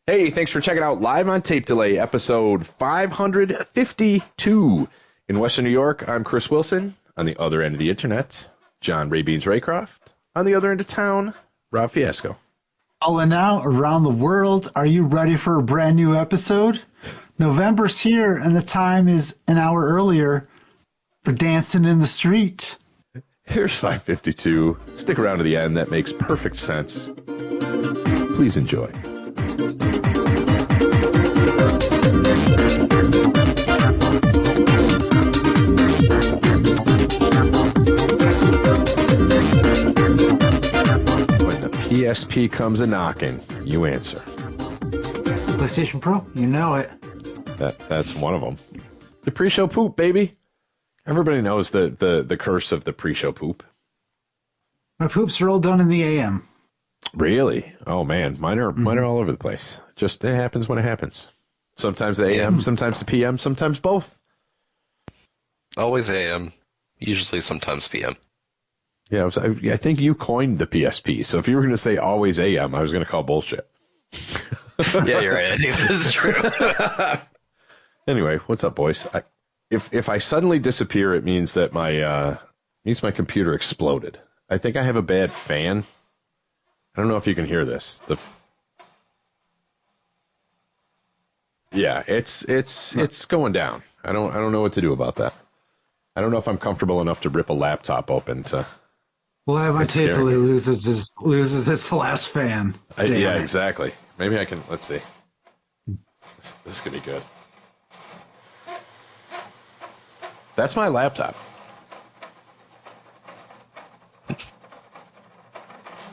Hey, thanks for checking out Live on Tape Delay, episode 552. In Western New York, I'm Chris Wilson. On the other end of the internet, John Raybeans Raycroft. On the other end of town, Rob Fiasco. Oh, and now around the world, are you ready for a brand new episode? November's here, and the time is an hour earlier for Dancing in the Street. Here's 552. Stick around to the end. That makes perfect sense. Please enjoy. When the PSP comes a-knocking, you answer. PlayStation Pro, you know it. That's one of them. The pre-show poop, baby. Everybody knows the curse of the pre-show poop. My poops are all done in the AM. Really? Oh man, mine are all over the place. Just it happens when it happens. Sometimes the AM, sometimes the PM, sometimes both. Always AM, usually sometimes PM. Yeah, I think you coined the PSP. So if you were going to say always AM, I was going to call bullshit. Yeah, you're right. I think that's true. Anyway, what's up, boys? If I suddenly disappear, it means that my computer exploded. I think I have a bad fan. I don't know if you can hear this. Yeah, it's going down. I don't know what to do about that. I don't know if I'm comfortable enough to rip a laptop open to. Live on Tape Delay loses its last fan. Yeah, exactly. Maybe I can. Let's see. This could be good. That's my laptop.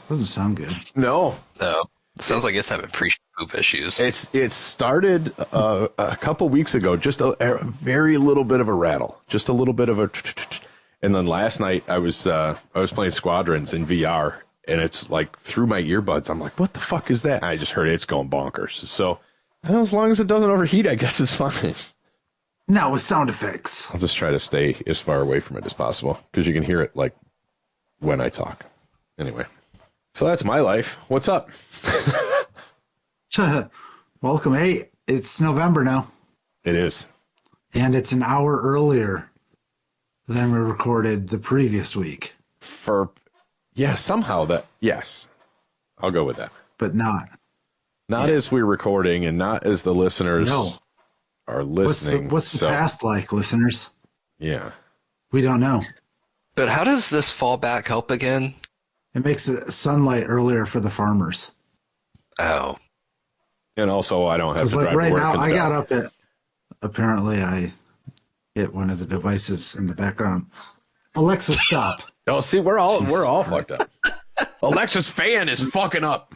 Doesn't sound good. No. No. It sounds like it's having pre-poop issues. It started a couple weeks ago, just a very little bit of a rattle, just a little bit of a, and then last night I was playing Squadrons in VR, and it's like through my earbuds. I'm like, what the fuck is that? And I just heard it's going bonkers. So as long as it doesn't overheat, I guess it's fine. Now with sound effects. I'll just try to stay as far away from it as possible because you can hear it like when I talk. Anyway, so that's my life. What's up? Welcome. Hey, it's November now. It is. And it's an hour earlier than we recorded the previous week. Somehow yes. I'll go with that. But not. Not as we're recording and not as the listeners are listening. What's the past like, listeners? Yeah. We don't know. But how does this fallback help again? It makes sunlight earlier for the farmers. Oh. And also, I don't have to drive right to work. now, I got up at, apparently I hit one of the devices in the background. Alexa, stop. Oh, see, we're all fucked up. Alexa's fan is fucking up.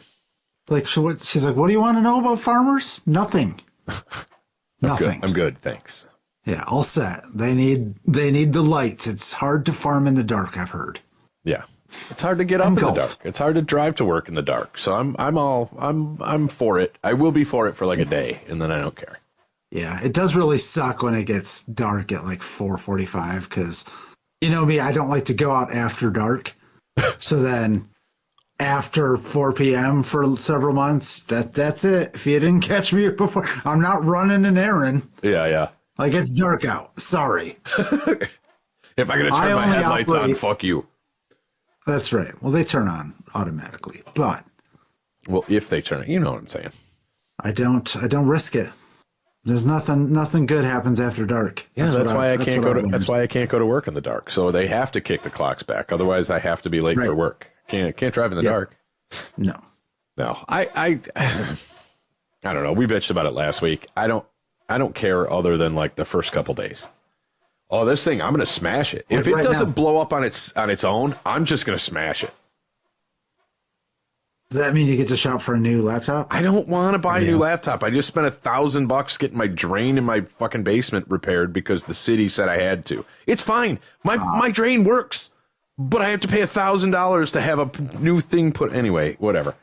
Like, she's like, what do you want to know about farmers? Nothing. Nothing. I'm good, thanks. Yeah, all set. They need the lights. It's hard to farm in the dark, I've heard. Yeah. It's hard to get up in the dark. It's hard to drive to work in the dark. So I'm for it. I will be for it for like a day, and then I don't care. Yeah, it does really suck when it gets dark at like 4:45 because, you know me, I don't like to go out after dark. So then after 4 p.m. for several months, that's it. If you didn't catch me before, I'm not running an errand. Yeah. Like, it's dark out. Sorry. If I gotta turn my headlights on, fuck you. That's right. Well, they turn on automatically, but if they turn, you know what I'm saying. I don't risk it. There's nothing good happens after dark. Yeah, that's why I can't go to work in the dark. So they have to kick the clocks back. Otherwise, I have to be late for work. Can't drive in the dark. No. I don't know. We bitched about it last week. I don't care other than like the first couple days. Oh, this thing, I'm going to smash it. If it doesn't blow up on its own, I'm just going to smash it. Does that mean you get to shop for a new laptop? I don't want to buy a new laptop. I just spent $1,000 getting my drain in my fucking basement repaired because the city said I had to. It's fine. My drain works, but I have to pay $1,000 to have a new thing put. Anyway, whatever.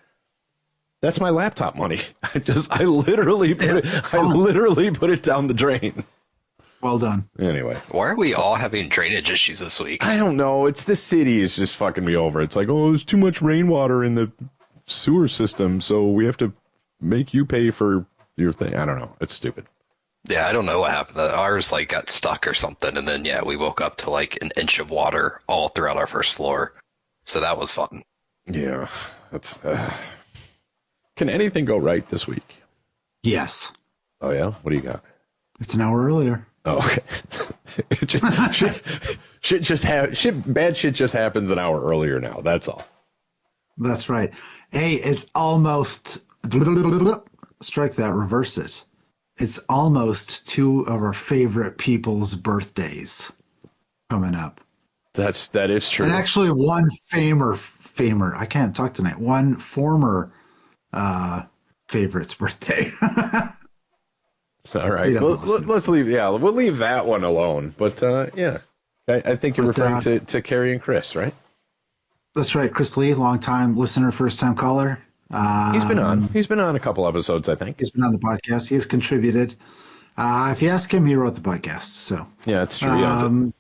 That's my laptop money. I literally put it down the drain. Well done. Anyway. Why are we all having drainage issues this week? I don't know. It's the city is just fucking me over. It's like, oh, there's too much rainwater in the sewer system, so we have to make you pay for your thing. I don't know. It's stupid. Yeah, I don't know what happened. Ours like got stuck or something, and then we woke up to like an inch of water all throughout our first floor. So that was fun. Yeah, that's. Can anything go right this week? Yes. Oh yeah, what do you got? It's an hour earlier. Oh, okay. Bad shit just happens an hour earlier now. That's all. That's right. Hey, it's almost strike that, reverse it. It's almost two of our favorite people's birthdays coming up. That is true. And actually one famer, I can't talk tonight. One former favorite's birthday. All right. Let's leave. Yeah, we'll leave that one alone. But yeah, I think you're referring to Carrie and Chris, right? That's right. Chris Lee, longtime listener, first time caller. He's been on. He's been on a couple episodes, I think. He's been on the podcast. He has contributed. If you ask him, he wrote the podcast. So yeah, it's true.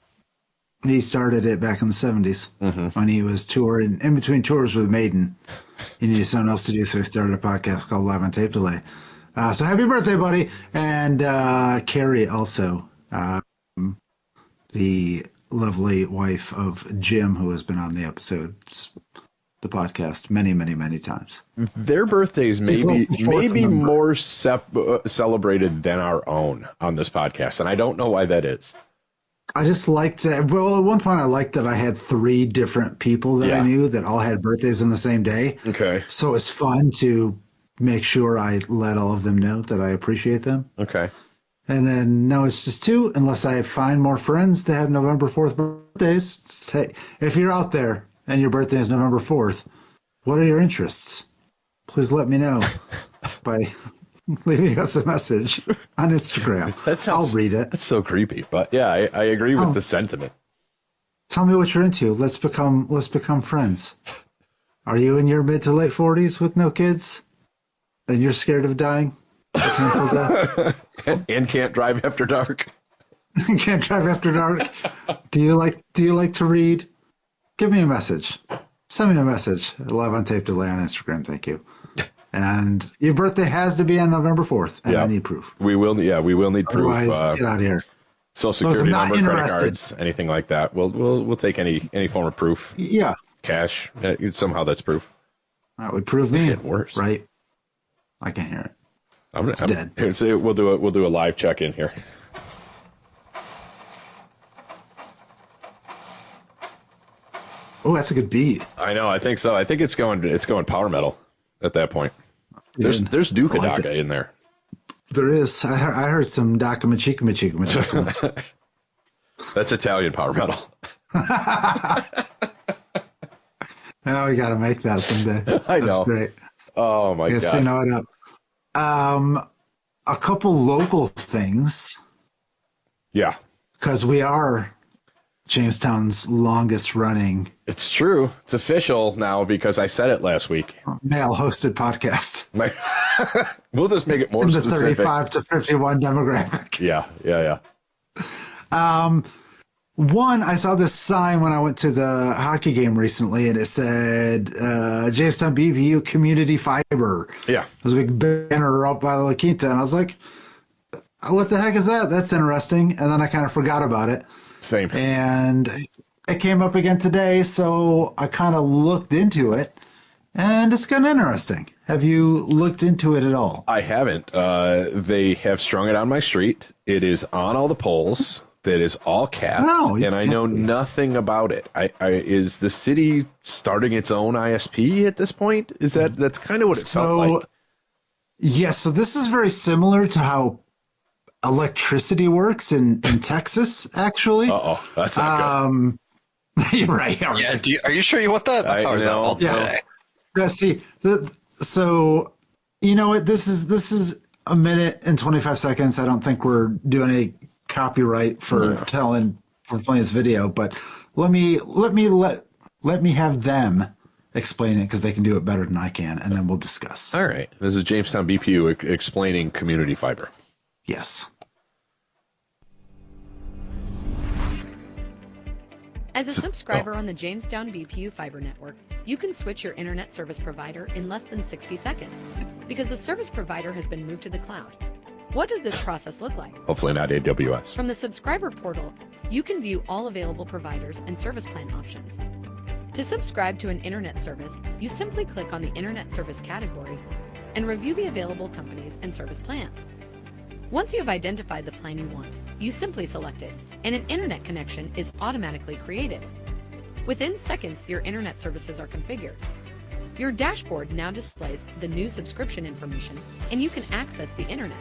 He started it back in the 70s when he was touring. In between tours with Maiden, he needed something else to do, so he started a podcast called Live on Tape Delay. So happy birthday, buddy. And Carrie also, the lovely wife of Jim, who has been on the episodes, the podcast many, many, many times. Their birthdays may be more celebrated than our own on this podcast, and I don't know why that is. I just liked at one point I liked that I had 3 different people that I knew that all had birthdays on the same day. Okay. So it's fun to make sure I let all of them know that I appreciate them. Okay. And then now it's just 2, unless I find more friends that have November 4th birthdays. Say, if you're out there and your birthday is November 4th, what are your interests? Please let me know by leaving us a message on Instagram. I'll read it. That's so creepy. But yeah, I agree with the sentiment. Tell me what you're into. Let's become friends. Are you in your mid to late 40s with no kids? And you're scared of dying? and can't drive after dark. Can't drive after dark. Do you like to read? Give me a message. Send me a message. Live on Tape Delay on Instagram. Thank you. And your birthday has to be on November 4th, and I need proof. We will need proof. Otherwise, get out of here. Social security number, credit cards, anything like that. We'll take any form of proof. Yeah. Cash. Somehow that's proof. That would prove me. It's getting worse. Right. I can't hear it. I'm dead. Here, we'll do a live check in here. Oh, that's a good beat. I know. I think so. I think it's going power metal at that point. There's Duka Daka in there. There is. I heard some Daka Machika Machika. That's Italian power metal. Now we got to make that someday. I know. That's great. Oh my god. You know it up. A couple local things. Yeah. Because we are Jamestown's longest running. It's true. It's official now because I said it last week. Male hosted podcast. We'll just make it more specific. In the 35 to 51 demographic. Yeah. One, I saw this sign when I went to the hockey game recently, and it said Jamestown BPU Community Fiber. Yeah. There's a big banner up by the La Quinta, and I was like, what the heck is that? That's interesting. And then I kind of forgot about it. Same. And it came up again today, so I kind of looked into it, and it's kind of interesting. Have you looked into it at all? I haven't. They have strung it on my street. It is on all the poles. That is all caps, and I know nothing about it. Is the city starting its own ISP at this point? That's kind of what it felt like? Yeah, so this is very similar to how electricity works in Texas, actually. That's not good. You're right. Yeah, are you sure you want that? Yeah, see, so you know what? This is a minute and 25 seconds. I don't think we're doing any copyright for playing this video, but let me have them explain it because they can do it better than I can, and then we'll discuss. All right. This is Jamestown BPU explaining community fiber. Yes. As a subscriber on the Jamestown BPU Fiber Network, you can switch your internet service provider in less than 60 seconds because the service provider has been moved to the cloud. What does this process look like? Hopefully not AWS. From the subscriber portal, you can view all available providers and service plan options. To subscribe to an internet service, you simply click on the internet service category and review the available companies and service plans. Once you have identified the plan you want, you simply select it, and an internet connection is automatically created. Within seconds, your internet services are configured. Your dashboard now displays the new subscription information, and you can access the internet.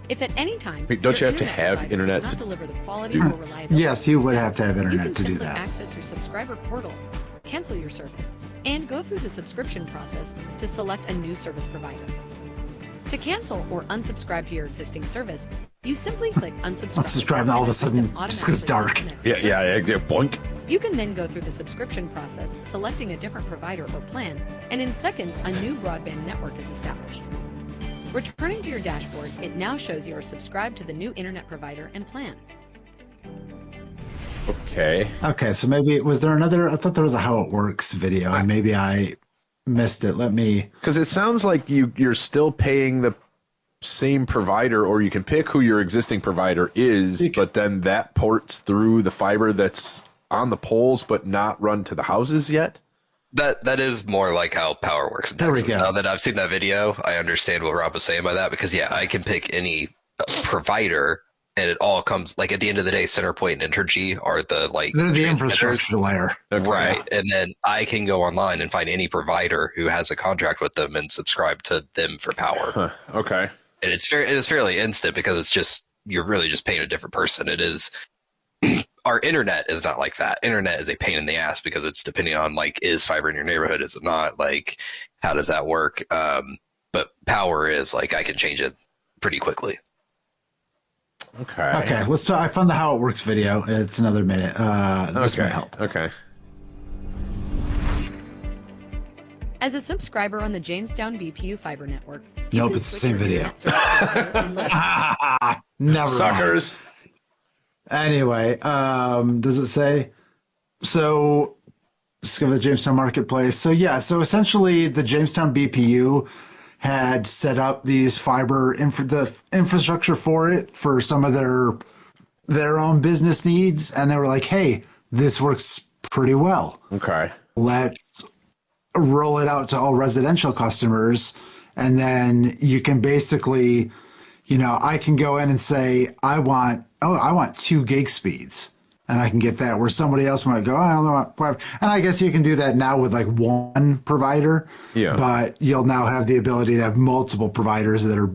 If at any time, Wait, don't you your have to have provider internet does to not deliver the quality do or this? reliability, Yes, you would have to have you internet can to do simply that. access your subscriber portal, cancel your service, and go through the subscription process to select a new service provider. To cancel or unsubscribe to your existing service, you simply click unsubscribe. Unsubscribe, and all of a sudden, it just goes dark. Boink. You can then go through the subscription process, selecting a different provider or plan, and in seconds, a new broadband network is established. Returning to your dashboard, it now shows you are subscribed to the new internet provider and plan. Okay. Okay, so maybe was there another? I thought there was a how it works video, and maybe I missed it. Let me. Because it sounds like you're still paying the same provider, or you can pick who your existing provider is, but then that ports through the fiber that's on the poles but not run to the houses yet. That is more like how power works in There we Texas. go. Now that I've seen that video, I understand what Rob was saying by that, because yeah, I can pick any provider and it all comes, like, at the end of the day, CenterPoint and Entergy are the, like, They're the transmitters. infrastructure layer. Okay. Right. And then I can go online and find any provider who has a contract with them and subscribe to them for power. Huh. Okay. And it is fairly instant because it's just, you're really just paying a different person. It is, our internet is not like that. Internet is a pain in the ass because it's depending on, like, is fiber in your neighborhood? Is it not? Like, how does that work? But power is, like, I can change it pretty quickly. Okay. Okay, let's. Try, I found the how it works video. It's another minute. This may help. Okay. As a subscriber on the Jamestown BPU fiber network, you Nope, can it's the switch same your video. internet service provider in less Never Suckers. mind. Anyway, does it say? So, discover the Jamestown Marketplace. So yeah, so essentially the Jamestown BPU had set up these fiber the infrastructure for it for some of their own business needs, and they were like, "Hey, this works pretty well. Okay. Let's roll it out to all residential customers." And then you can basically, I can go in and say, I want 2 gig speeds, and I can get that, where somebody else might go, I only want 5. And I guess you can do that now with like one provider. Yeah. But you'll now have the ability to have multiple providers that are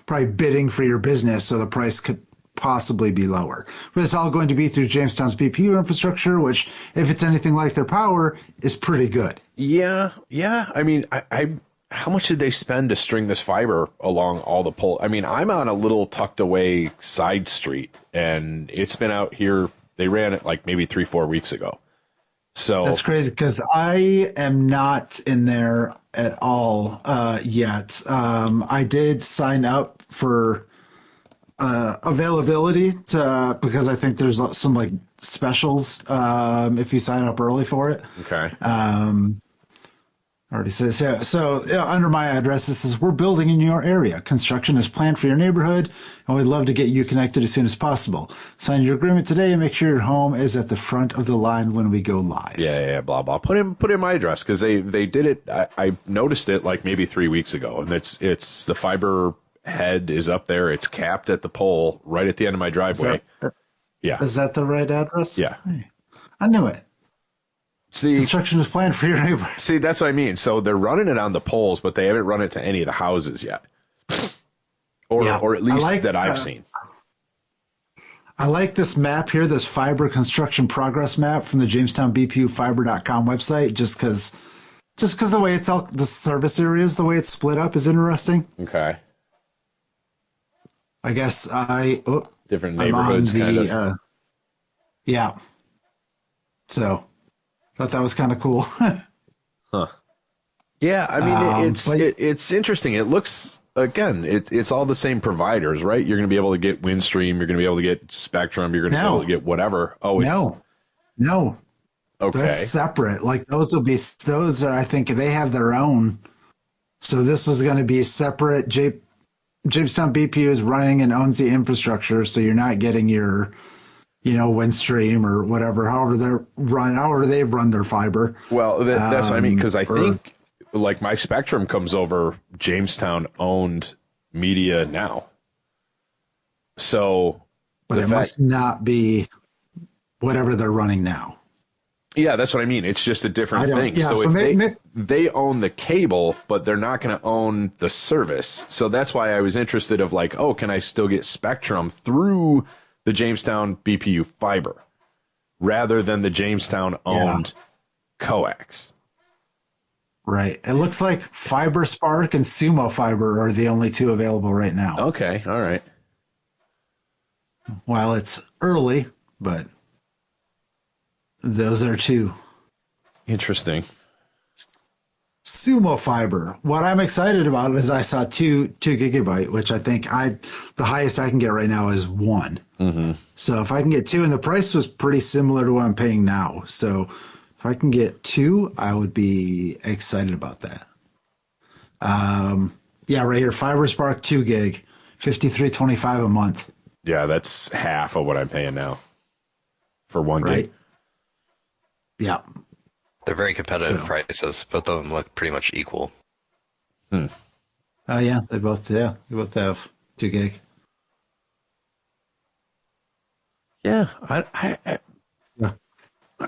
probably bidding for your business, so the price could possibly be lower. But it's all going to be through Jamestown's BPU infrastructure, which, if it's anything like their power, is pretty good. Yeah. I mean, I how much did they spend to string this fiber along all the poles? I mean, I'm on a little tucked away side street, and it's been out here. They ran it like maybe 3-4 weeks ago. So That's crazy because I am not in there at all yet. I did sign up for availability because I think there's some like specials if you sign up early for it. okay. Already says here. So under my address, it says, we're building in your area. Construction is planned for your neighborhood, and we'd love to get you connected as soon as possible. Sign your agreement today and make sure your home is at the front of the line when we go live. Yeah, blah blah. Put in my address because they did it. I noticed it like maybe 3 weeks ago, and it's the fiber head is up there. It's capped at the pole right at the end of my driveway. Yeah. Is that the right address? Yeah. Hey, I knew it. See, Construction is planned for your neighborhood. See, that's what I mean. So they're running it on the poles, but they haven't run it to any of the houses yet, or at least that I've seen. I like this map here, this fiber construction progress map from the Jamestown BPUfiber.com website, just because the way it's all, the service areas, the way it's split up is interesting. Okay. I guess Different I'm on neighborhoods, kind of. Yeah. So, thought that was kind of cool. Huh. Yeah, I mean, it's interesting. It looks, again, it's all the same providers, right? You're going to be able to get Windstream. You're going to be able to get Spectrum. You're going to be able to get whatever. Oh, No. Okay. That's separate. Like those are, I think they have their own. So this is going to be separate. Jamestown BPU is running and owns the infrastructure. So you're not getting your, Windstream or whatever, however they've run their fiber. Well, that's what I mean. Because I think like my Spectrum comes over Jamestown owned media now. So, but it must not be whatever they're running now. Yeah, that's what I mean. It's just a different thing. Yeah, so if they own the cable, but they're not going to own the service. So that's why I was interested of like, oh, can I still get Spectrum through the Jamestown BPU fiber rather than the Jamestown owned coax? Right. It looks like Fiber Spark and Sumo Fiber are the only two available right now. Okay. All right. While it's early, but those are two. Interesting. Sumo Fiber. What I'm excited about is I saw 2 gigabyte, which I think the highest I can get right now is 1. Mm-hmm. So if I can get 2, and the price was pretty similar to what I'm paying now. So if I can get 2, I would be excited about that. Yeah, right here, Fiber Spark 2 gig, $53.25 a month. Yeah, that's half of what I'm paying now for 1 gig. Yeah. They're very competitive prices. Both of them look pretty much equal. Oh yeah, they both have 2 gig. Yeah, Yeah.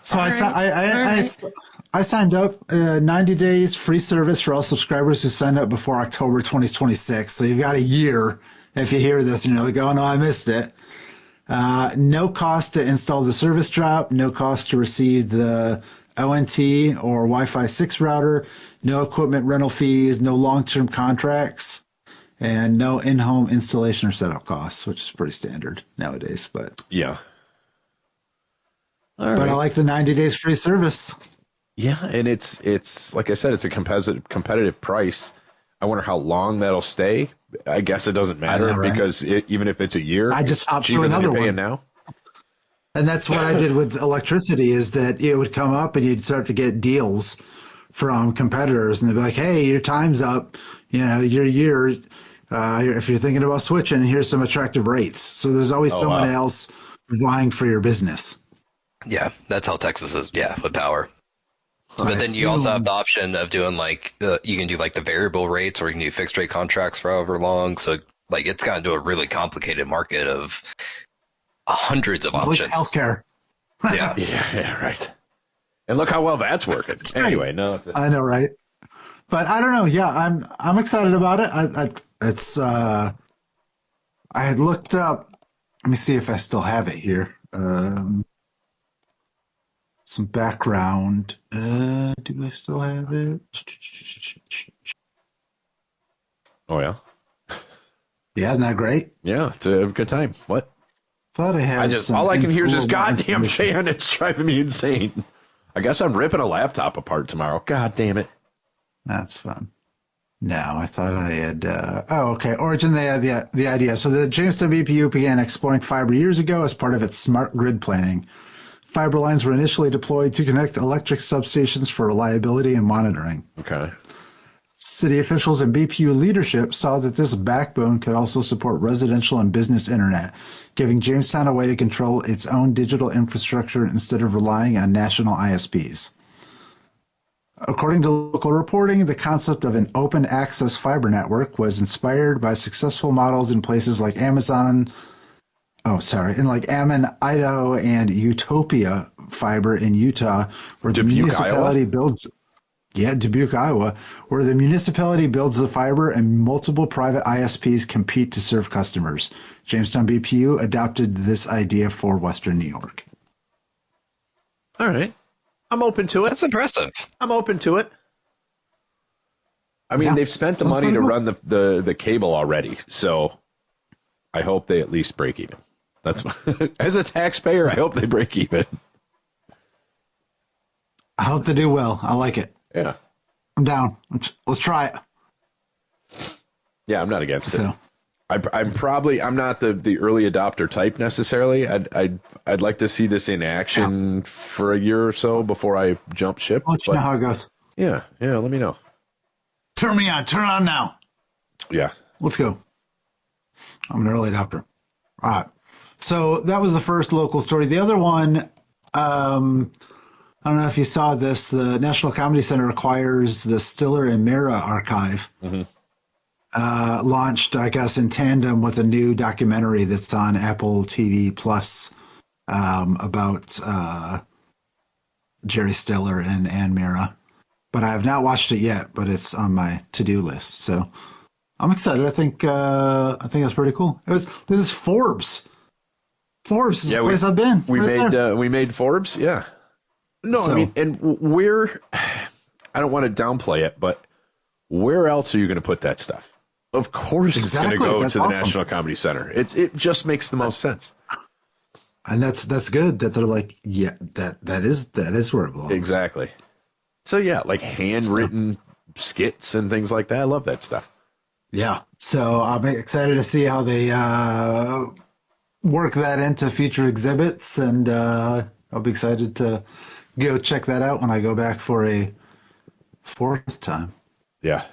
So I signed up 90 days free service for all subscribers who signed up before October 2026. So you've got a year if you hear this and you're like, oh no, I missed it. No cost to install the service drop, no cost to receive the ONT or Wi-Fi 6 router, no equipment rental fees, no long-term contracts, and no in-home installation or setup costs, which is pretty standard nowadays. But yeah. But I like the 90 days free service. Yeah, and it's like I said, it's a competitive price. I wonder how long that'll stay. I guess it doesn't matter because even if it's a year, I just hopped to another one now. And that's what I did with electricity is that it would come up and you'd start to get deals from competitors and they'd be like, hey, your time's up. Your year, if you're thinking about switching, here's some attractive rates. So there's always someone else vying for your business. Yeah, that's how Texas is. Yeah, with power. But then you also have the option of doing you can do like the variable rates or you can do fixed rate contracts for however long. So like it's gotten to a really complicated market of hundreds of options. Like healthcare. Yeah. Yeah, right. And look how well that's working. Anyway, no, I know, right? But I don't know. Yeah, I'm excited about it. I had looked up. Let me see if I still have it here. Some background. Do I still have it? Oh yeah. Yeah, isn't that great? Yeah, it's a good time. What? Thought I had. All I can hear is this goddamn fan. It's driving me insane. I guess I'm ripping a laptop apart tomorrow. God damn it. That's fun. No, I thought I had. Okay. Origin, they had the idea. So the Jamestown BPU began exploring fiber years ago as part of its smart grid planning. Fiber lines were initially deployed to connect electric substations for reliability and monitoring. Okay. City officials and BPU leadership saw that this backbone could also support residential and business internet, giving Jamestown a way to control its own digital infrastructure instead of relying on national ISPs. According to local reporting, the concept of an open access fiber network was inspired by successful models in places like Ammon, Idaho, and Utopia Fiber in Utah, where the municipality builds. Yeah, Dubuque, Iowa, where the municipality builds the fiber and multiple private ISPs compete to serve customers. Jamestown BPU adopted this idea for Western New York. All right. I'm open to it. That's impressive. I'm open to it. I mean, they've spent the money to run the cable already, so I hope they at least break even. That's as a taxpayer, I hope they break even. I hope they do well. I like it. Yeah. I'm down. Let's try it. Yeah, I'm not against it. I'm not the early adopter type necessarily. I'd like to see this in action for a year or so before I jump ship. I'll let you know how it goes. Yeah, let me know. Turn me on. Turn it on now. Yeah. Let's go. I'm an early adopter. All right. So that was the first local story. The other one, I don't know if you saw this. The National Comedy Center acquires the Stiller and Meara archive. Mm-hmm. Launched, I guess, in tandem with a new documentary that's on Apple TV Plus about Jerry Stiller and Ann Meara. But I have not watched it yet, but it's on my to-do list. So I'm excited. I think that's pretty cool. This is Forbes. Forbes is the place I've been. We made Forbes. Yeah. No, so, I mean, and I don't want to downplay it, but where else are you going to put that stuff? Of course, it's going to go to the National Comedy Center. It just makes the most sense. And that's good that they're like, yeah, that is where it belongs. Exactly. So yeah, like handwritten skits and things like that. I love that stuff. Yeah. So I'm excited to see how they work that into future exhibits, and I'll be excited to go check that out when I go back for a fourth time. Yeah.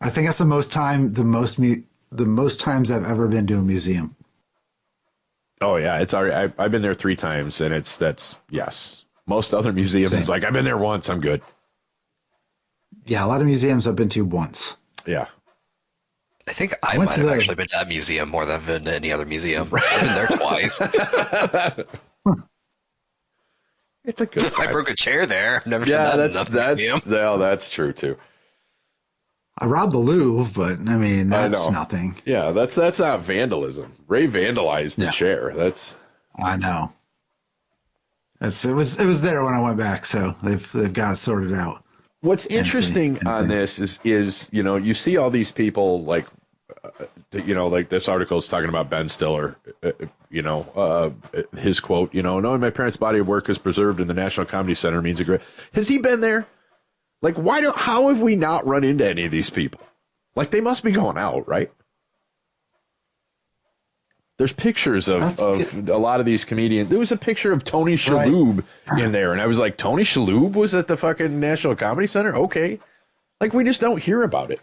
I think that's the most times I've ever been to a museum. Oh yeah, it's already. I've been there 3 times, and yes. Most other museums, it's like I've been there once. I'm good. Yeah, a lot of museums I've been to once. Yeah. I think I might have actually been to that museum more than I've been to any other museum. I've been there twice. It's a good time. I broke a chair there. I've never done that that's true too. I robbed the Louvre, but I mean that's nothing. Yeah, that's not vandalism. Ray vandalized the chair. I know. It was there when I went back, so they've got it sorted out. What's interesting on this is you see all these people like like this article is talking about Ben Stiller, his quote, knowing my parents' body of work is preserved in the National Comedy Center means a great. Has he been there? Like, how have we not run into any of these people? Like, they must be going out, right? There's pictures of a lot of these comedians. There was a picture of Tony Shalhoub in there, and I was like, Tony Shalhoub was at the fucking National Comedy Center? Okay. Like, we just don't hear about it.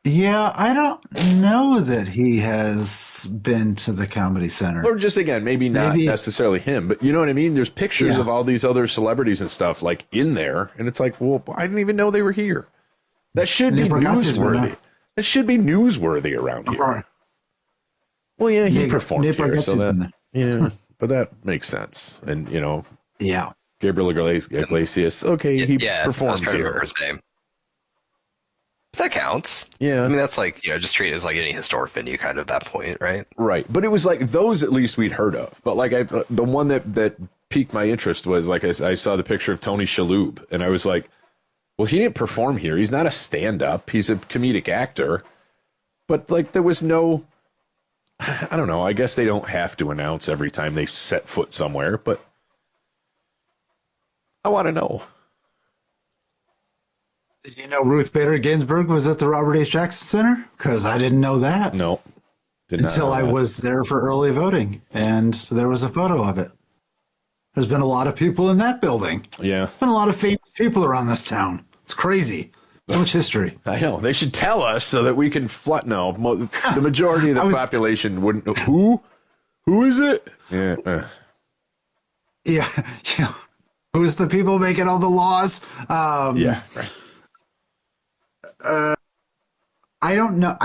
Yeah, I don't know that he has been to the Comedy Center. Or just, again, maybe not necessarily him, but you know what I mean? There's pictures of all these other celebrities and stuff, like, in there, and it's like, well, I didn't even know they were here. That should be newsworthy. That should be newsworthy around here. Right. Well, yeah, he performed here, so that, but that makes sense. And, Gabriel Iglesias, okay, he performed here. His name. That counts. Yeah. I mean, that's like, just treat it as like any historic venue kind of at that point, right? Right. But it was like those at least we'd heard of. But like the one that piqued my interest was like I saw the picture of Tony Shalhoub, and I was like, well, he didn't perform here. He's not a stand-up. He's a comedic actor. But like there was no, I don't know. I guess they don't have to announce every time they set foot somewhere, but I want to know. Did you know Ruth Bader Ginsburg was at the Robert H. Jackson Center? Because I didn't know that. No. Until I was there for early voting, and there was a photo of it. There's been a lot of people in that building. Yeah. There's been a lot of famous people around this town. It's crazy. So much history. I know. They should tell us so that we can No, the majority of the population wouldn't know. Who is it? Yeah. Yeah. Who's the people making all the laws? Yeah, right. I don't know.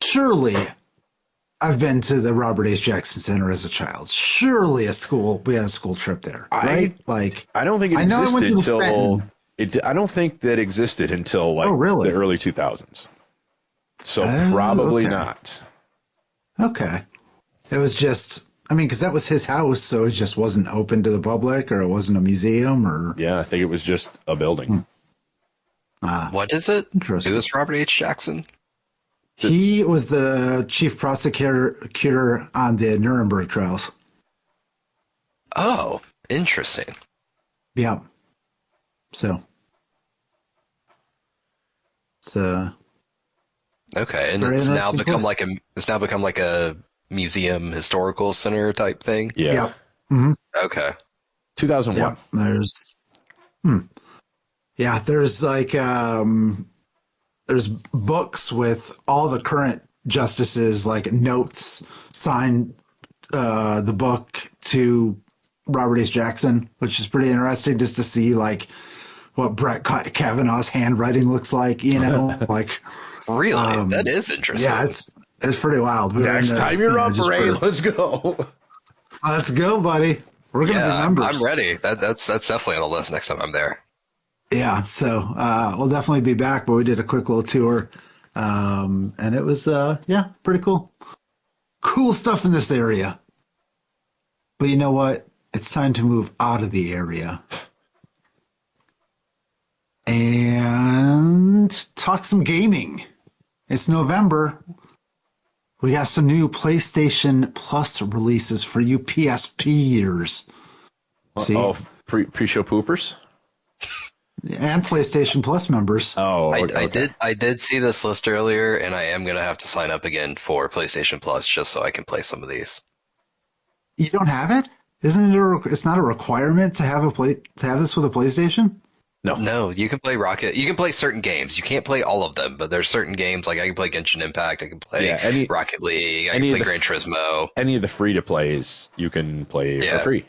Surely I've been to the Robert H. Jackson Center as a child. Surely we had a school trip there, right? I don't think it existed until I don't think that existed until the early 2000s. So probably not. Okay. It was just, because that was his house, so it just wasn't open to the public, or it wasn't a museum, or. Yeah, I think it was just a building. What is it? Who is Robert H. Jackson? He was the chief prosecutor on the Nuremberg trials. Oh, interesting. Yeah. So Okay, and Very it's now interesting become place. like a museum historical center type thing. Yeah. Yep. Hmm. Okay. 2001. Yep. There's like there's books with all the current justices, like notes signed the book to Robert H. Jackson, which is pretty interesting just to see like what Brett Kavanaugh's handwriting looks like, like Really? That is interesting. yeah, it's pretty wild. Next time you're up, Ray, let's go. Let's go, buddy. We're gonna be Yeah, members. I'm ready. That's definitely on the list next time I'm there. Yeah, so we'll definitely be back, but we did a quick little tour. And it was pretty cool. Cool stuff in this area. But you know what? It's time to move out of the area and talk some gaming. It's November. We got some new PlayStation Plus releases for you PSP years. See? Oh, pre-show poopers? And PlayStation Plus members. Oh, I did see this list earlier, and I am gonna have to sign up again for PlayStation Plus just so I can play some of these. You don't have it? Isn't it? It's not a requirement to have this with a PlayStation. No, you can play Rocket. You can play certain games. You can't play all of them, but there's certain games like I can play Genshin Impact. I can play Rocket League. I can play Gran Turismo. Any of the free-to-plays you can play for free.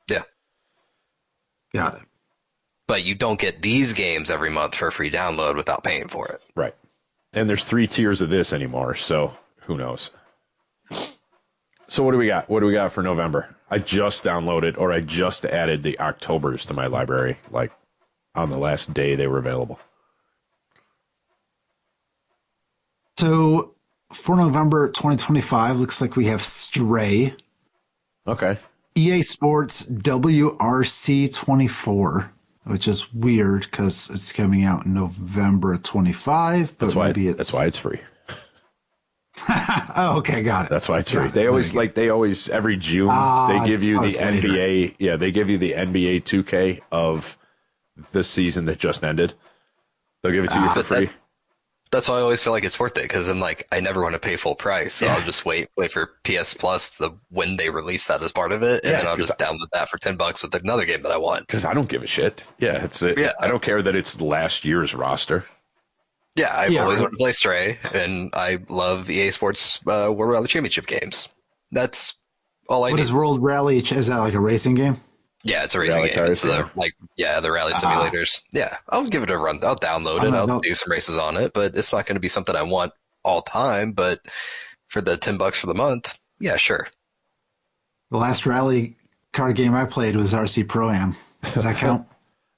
Yeah. Got it. But you don't get these games every month for a free download without paying for it. Right. And there's 3 tiers of this anymore, so who knows? So what do we got? What do we got for November? I just downloaded, or I just added the Octobers to my library, like on the last day they were available. So for November 2025, looks like we have Stray. Okay. EA Sports WRC24, which is weird because it's coming out in November 25. But That's why it's free. Oh, okay, got it. That's why it's free. They always every June they give you the NBA. Yeah, they give you the NBA 2K of the season that just ended. They'll give it to you for free. That's why I always feel like it's worth it, because I'm like, I never want to pay full price, so I'll just wait for PS Plus when they release that as part of it, and then I'll just download that for $10 with another game that I want. Because I don't give a shit. Yeah, I don't care that it's last year's roster. Yeah, I've always wanted to play Stray, and I love EA Sports World Rally Championship games. That's all I need. What is World Rally? Is that like a racing game? Yeah, it's a racing game. It's the rally simulators. Yeah, I'll give it a run. I'll download it. I'll do some races on it, but it's not going to be something I want all time. But for the $10 for the month, yeah, sure. The last rally car game I played was RC Pro-Am. Does that count?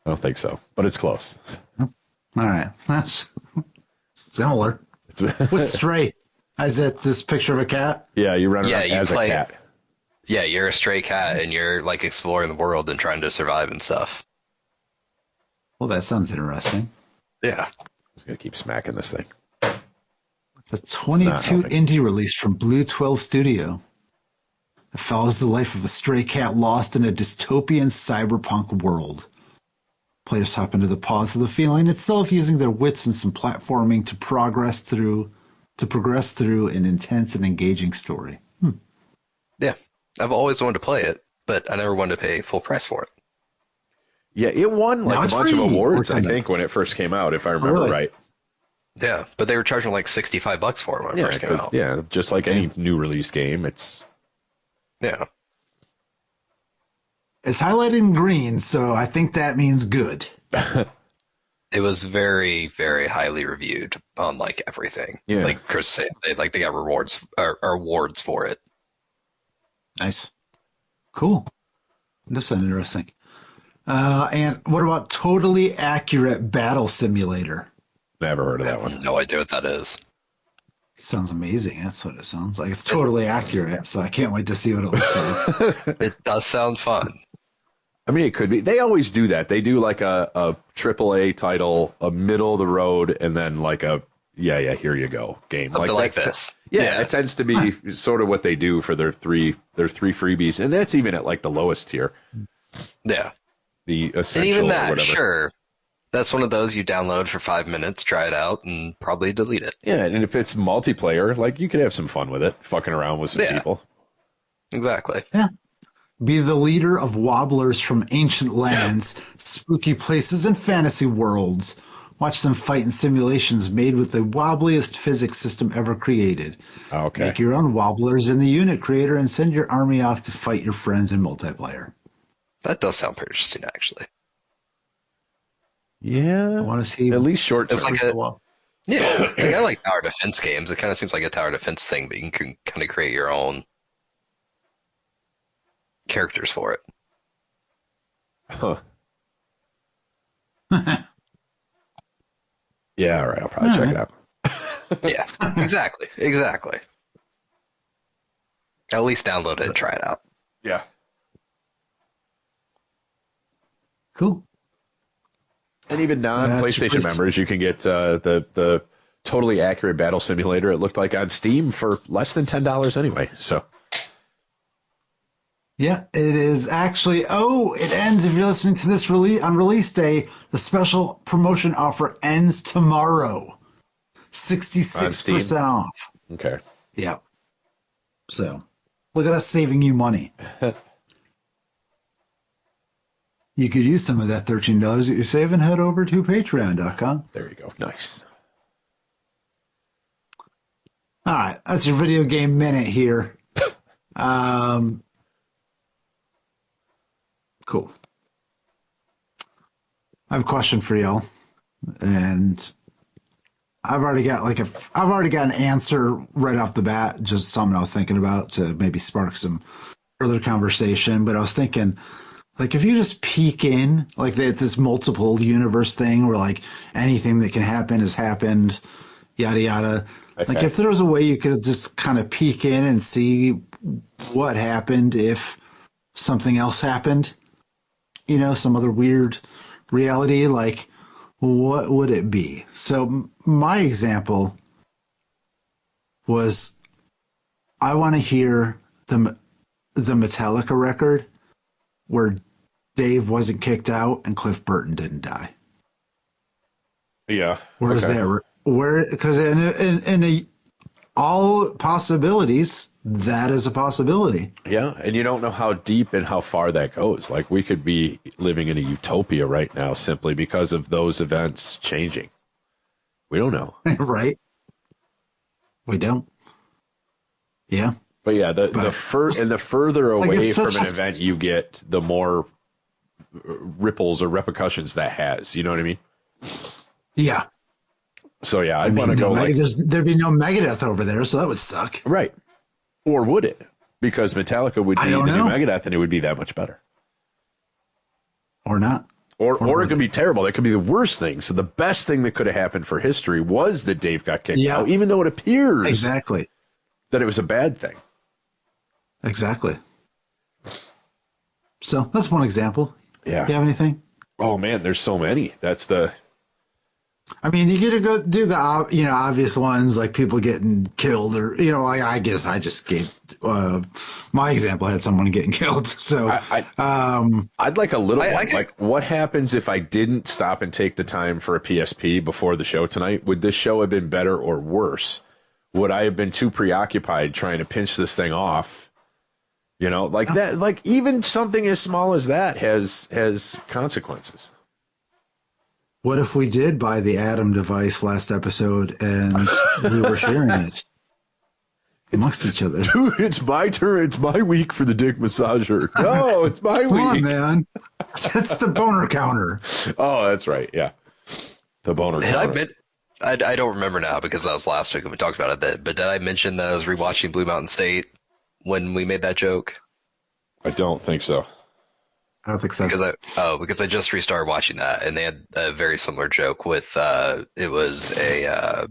I don't think so, but it's close. All right, that's similar. What's Stray? Is it this picture of a cat? Yeah, you run around as a cat. Yeah, you're a stray cat, and you're like exploring the world and trying to survive and stuff. Well, that sounds interesting. Yeah. I'm just going to keep smacking this thing. It's a 22 indie release from Blue 12 Studio. It follows the life of a stray cat lost in a dystopian cyberpunk world. Players hop into the pause of the feeling itself, using their wits and some platforming to progress through an intense and engaging story. Yeah. I've always wanted to play it, but I never wanted to pay full price for it. Yeah, it won a bunch of awards, I think, when it first came out, if I remember right. Yeah, but they were charging like $65 for it when it first came out. Yeah, just like any new release game, it's... Yeah. It's highlighted in green, so I think that means good. It was very, very highly reviewed on like everything. Yeah. Like Chris said, they got awards for it. Nice. Cool. This sounds interesting. And what about Totally Accurate Battle Simulator? Never heard of that one. No idea what that is. Sounds amazing. That's what it sounds like. It's totally accurate, so I can't wait to see what it looks like. It does sound fun. I mean, it could be. They always do that. They do like a AAA title, a middle of the road, and then like a here you go game. Something like this. Yeah, it tends to be sort of what they do for their three freebies, and that's even at like the lowest tier. Yeah. The essential and even or that, whatever. sure. That's one of those you download for 5 minutes, try it out, and probably delete it. Yeah, and if it's multiplayer, like you could have some fun with it, fucking around with some people. Exactly. Yeah. Be the leader of wobblers from ancient lands, spooky places, and fantasy worlds. Watch them fight in simulations made with the wobbliest physics system ever created. Okay. Make your own wobblers in the unit creator and send your army off to fight your friends in multiplayer. That does sound pretty interesting, actually. Yeah. I want to see at least short term. It's like yeah, like I like tower defense games. It kind of seems like a tower defense thing, but you can kind of create your own characters for it. Huh. Yeah, all right. I'll probably check it out. Yeah, exactly. At least download it and try it out. Yeah. Cool. And even non-PlayStation members, you can get the totally accurate battle simulator. It looked like on Steam for less than $10 anyway. So. Yeah, it is actually. Oh, it ends if you're listening to this on release day. The special promotion offer ends tomorrow. 66% off. Okay. Yep. So, look at us saving you money. You could use some of that $13 that you save and head over to patreon.com. There you go. Nice. All right, that's your video game minute here. Cool. I have a question for y'all, and I've already got an answer right off the bat. Just something I was thinking about to maybe spark some further conversation. But I was thinking, like, if you just peek in, like this multiple universe thing, where like anything that can happen has happened, yada yada. Okay. Like, if there was a way you could just kind of peek in and see what happened if something else happened. You know, some other weird reality, like what would it be? So my example was I want to hear the Metallica record where Dave wasn't kicked out and Cliff Burton didn't die. Yeah. Where's that? Where? Because in all possibilities, that is a possibility. Yeah, and you don't know how deep and how far that goes. Like, we could be living in a utopia right now simply because of those events changing. We don't know. Right? We don't. Yeah. But yeah, the further away from an event you get, the more ripples or repercussions that has. You know what I mean? Yeah. So yeah, I'd want to go. There'd be no Megadeth over there, so that would suck. Right. Or would it? Because Metallica would be the new Megadeth, and it would be that much better. Or not. Or it could be terrible. That could be the worst thing. So the best thing that could have happened for history was that Dave got kicked out, even though it appears that it was a bad thing. Exactly. So that's one example. Yeah. You have anything? Oh man, there's so many. That's the. I mean, you get to go do the obvious ones like people getting killed, or I guess I just gave my example. I had someone getting killed, so I'd like a little one. Like, what happens if I didn't stop and take the time for a PSP before the show tonight? Would this show have been better or worse? Would I have been too preoccupied trying to pinch this thing off? Like that. Like, even something as small as that has consequences. What if we did buy the Atom device last episode and we were sharing it amongst each other? Dude, it's my turn. It's my week for the dick massager. No, it's my week. Come on, man. That's the boner counter. Oh, that's right. Yeah. The boner counter. I don't remember now because that was last week and we talked about it a bit, but did I mention that I was rewatching Blue Mountain State when we made that joke? I don't think so. I don't think so. Because I just restarted watching that, and they had a very similar joke with it was a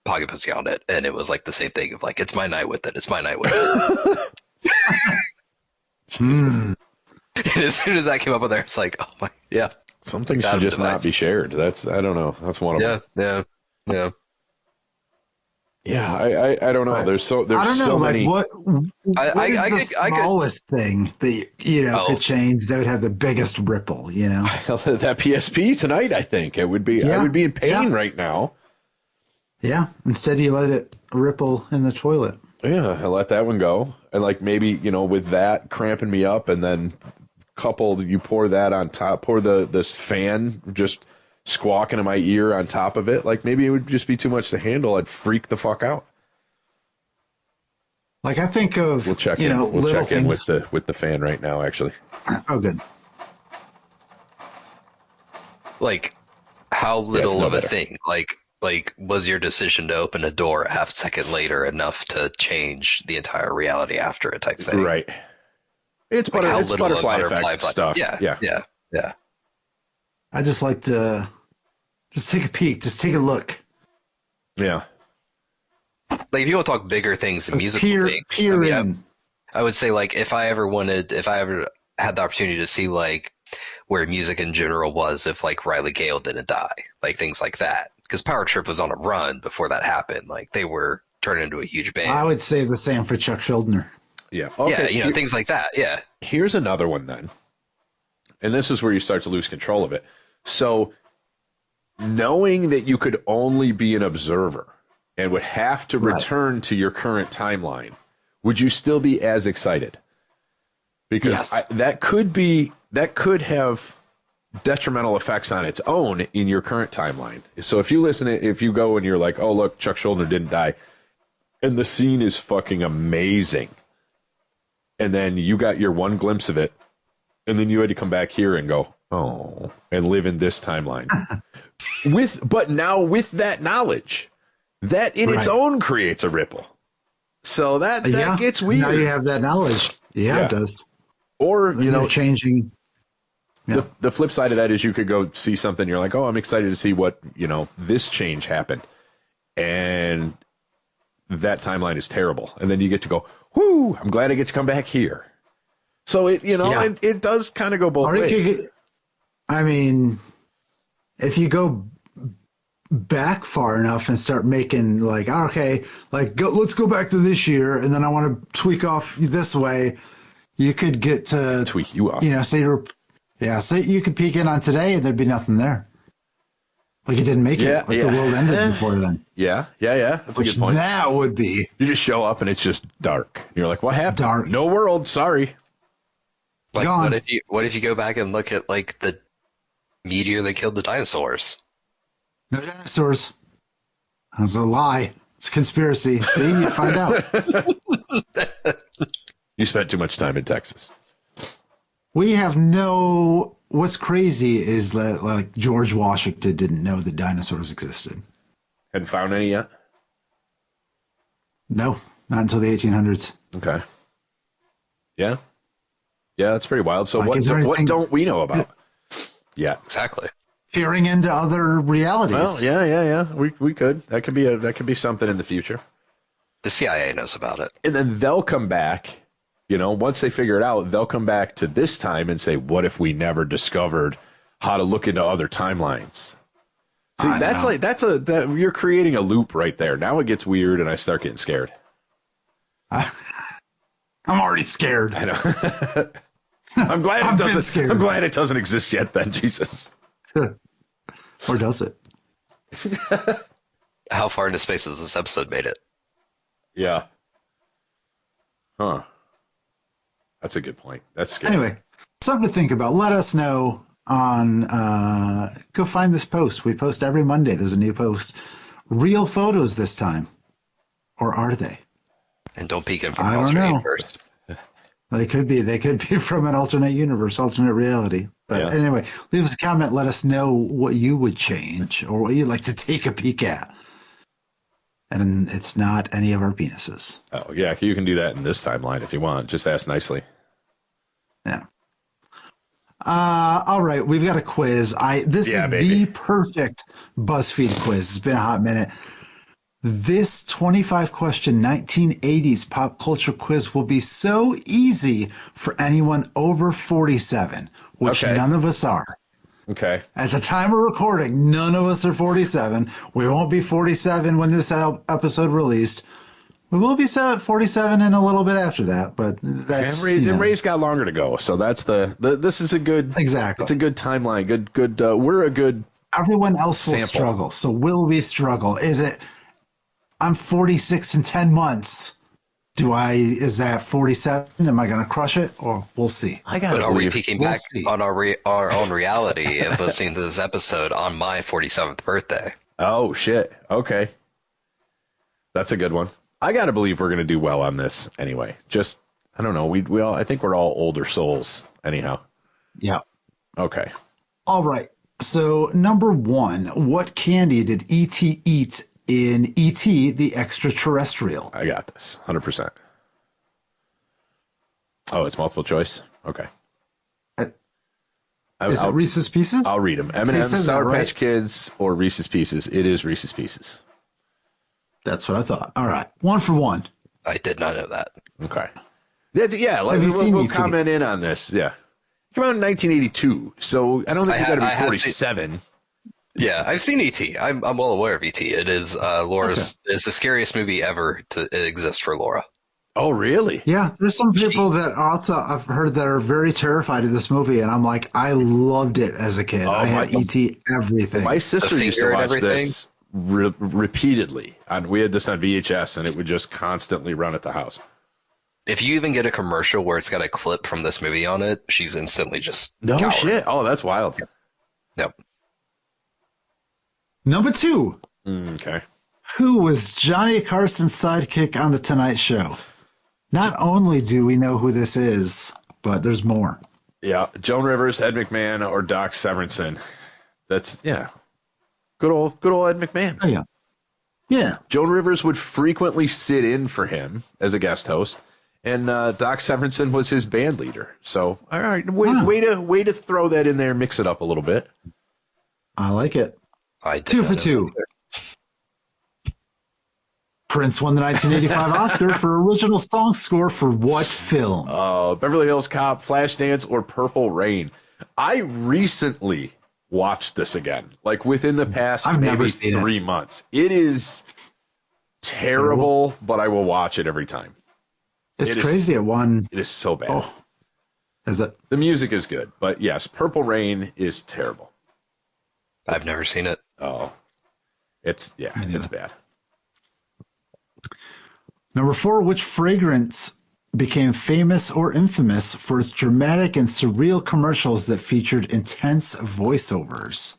pocket pussy on it, and it was like the same thing of like, it's my night with it, it's my night with it. Jesus. And as soon as that came up with there, it's like, oh my, yeah. Some things should just not be shared. I don't know. That's one of them. Yeah. Yeah, I don't know. But There's I don't know, so like many. what is I the could. smallest thing that Oh, could change that would have the biggest ripple? You know, That PSP tonight, I think it would be. I Yeah, would be in pain yeah. right now. yeah. Instead, you let it ripple in the toilet. Yeah, I let that one go, and like maybe with that cramping me up, and then coupled, you pour that on top, pour this fan just squawking in my ear on top of it. Like maybe it would just be too much to handle. I'd freak the fuck out. Like I think of We'll check in. We'll little check in things. with the fan right now. Actually, Oh, good. like how little no of a better. thing? Like was your decision to open a door a half second later enough to change the entire reality after it type thing? right? It's Like how it's little butterfly a effect butterfly stuff. Yeah. I just like to just take a peek, just take a look, Yeah. Like if you want to talk bigger things and musical peer things, peer I mean, in. I would say like if I ever had the opportunity to see like where music in general was if like Riley Gale didn't die, like things like that. Because Power Trip was on a run before that happened. Like they were turning into a huge band. I would say the same for Chuck Schuldiner. Yeah. Yeah, Okay. things like that. Yeah. Here's another one then. And this is where you start to lose control of it. So, knowing that you could only be an observer and would have to Right. return to your current timeline, would you still be as excited? Because Yes. that could have detrimental effects on its own in your current timeline. So if you go and you're like, oh look, Chuck Schuldiner didn't die, and the scene is fucking amazing, and then you got your one glimpse of it, and then you had to come back here and go, oh, and live in this timeline. But now with that knowledge, that in its Right. own creates a ripple. So that Yeah, gets weird. Now you have that knowledge. Yeah, Yeah. it does. Or, Then you're changing. Yeah. the flip side of that is you could go see something. You're like, oh, I'm excited to see what, this change happened. And that timeline is terrible. And then you get to go, whoo, I'm glad I get to come back here. So it does kind of go both Or you ways. could get- I mean, if you go back far enough and start making like, okay, like let's go back to this year, and then I want to tweak off this way. You could get to Tweak you off. say you could peek in on today, and there'd be nothing there. Like you didn't make Yeah, it. Like yeah. the world ended before then. Yeah. That's a Which good point. that would be You just show up and it's just dark. You're like, what happened? Dark. No world. Sorry. Like Gone. what if you go back and look at like the meteor that killed the dinosaurs? no dinosaurs. That's a lie. It's a conspiracy. See, you find out. You spent too much time in Texas. We have no. What's crazy is that like George Washington didn't know that dinosaurs existed. Hadn't found any yet? No, not until the 1800s. Okay. Yeah. Yeah, that's pretty wild. So Like, what is there what anything- don't we know about? Yeah. Exactly. Peering into other realities. Well, yeah. We could. That could be something in the future. The CIA knows about it. And then they'll come back, once they figure it out, they'll come back to this time and say, what if we never discovered how to look into other timelines? See, I that's know. like that you're creating a loop right there. Now it gets weird and I start getting scared. I'm already scared. I know. I'm glad I've it been doesn't. scared. I'm glad it doesn't exist yet. Then Jesus. Or does it? How far into space has this episode made it? Yeah. Huh. That's a good point. That's scary. Anyway, something to think about. Let us know on. Go find this post. We post every Monday. There's a new post. Real photos this time, or are they? And don't peek in from I across don't your know. feet first. They could be. They could be from an alternate universe, alternate reality. But Yeah. anyway, leave us a comment. Let us know what you would change or what you'd like to take a peek at. And it's not any of our penises. Oh yeah, you can do that in this timeline if you want. Just ask nicely. Yeah. All right, we've got a quiz. This Yeah, is baby. the perfect BuzzFeed quiz. It's been a hot minute. This 25 question 1980s pop culture quiz will be so easy for anyone over 47, which Okay. none of us are. Okay. At the time of recording, none of us are 47. We won't be 47 when this episode released. We will be 47 in a little bit after that, but that's Ray's got longer to go, so that's this is a good exactly. It's a good timeline. Good. We're a good. Everyone else will sample. struggle, so will we struggle? Is it? I'm 46 in 10 months. Is that 47? Am I going to crush it? Or we'll see. But are we peeking back see. on our own reality and listening to this episode on my 47th birthday? Oh, shit. Okay. That's a good one. I got to believe we're going to do well on this anyway. Just, I don't know. We all, I think we're all older souls anyhow. Yeah. Okay. All right. So, number 1, what candy did E.T. eat in E.T. the Extraterrestrial? I got this. 100%. Oh, it's multiple choice? Okay. Is it Reese's Pieces? I'll read them. M&M's, Sour Patch Kids, or Reese's Pieces. It is Reese's Pieces. That's what I thought. All right. 1 for 1. I did not know that. Okay. Yeah, we'll comment in on this. Yeah. Came out in 1982, so I don't think you got to be 47. Yeah, I've seen E.T. I'm well aware of E.T. It is Laura's. Okay. It's the scariest movie ever to exist for Laura. Oh, really? Yeah, there's some people that also I've heard that are very terrified of this movie, and I'm like, I loved it as a kid. I had E.T. everything. My sister used to watch this repeatedly. We had this on VHS, and it would just constantly run at the house. If you even get a commercial where it's got a clip from this movie on it, she's instantly just cowering. Shit. Oh, that's wild. Yep. Number 2. Okay. Who was Johnny Carson's sidekick on The Tonight Show? Not only do we know who this is, but there's more. Yeah. Joan Rivers, Ed McMahon, or Doc Severinsen. That's, yeah. Good old Ed McMahon. Oh, yeah. Yeah. Joan Rivers would frequently sit in for him as a guest host, and Doc Severinsen was his band leader. So, all right, way to throw that in there, mix it up a little bit. I like it. 2 for 2. Prince won the 1985 Oscar for original song score for what film? Beverly Hills Cop, Flashdance, or Purple Rain. I recently watched this again, like within the past maybe 3 months. It is terrible, but I will watch it every time. It's crazy. It won. It is so bad. Oh, is it? The music is good, but yes, Purple Rain is terrible. I've never seen it. Oh, it's bad. Number 4, which fragrance became famous or infamous for its dramatic and surreal commercials that featured intense voiceovers?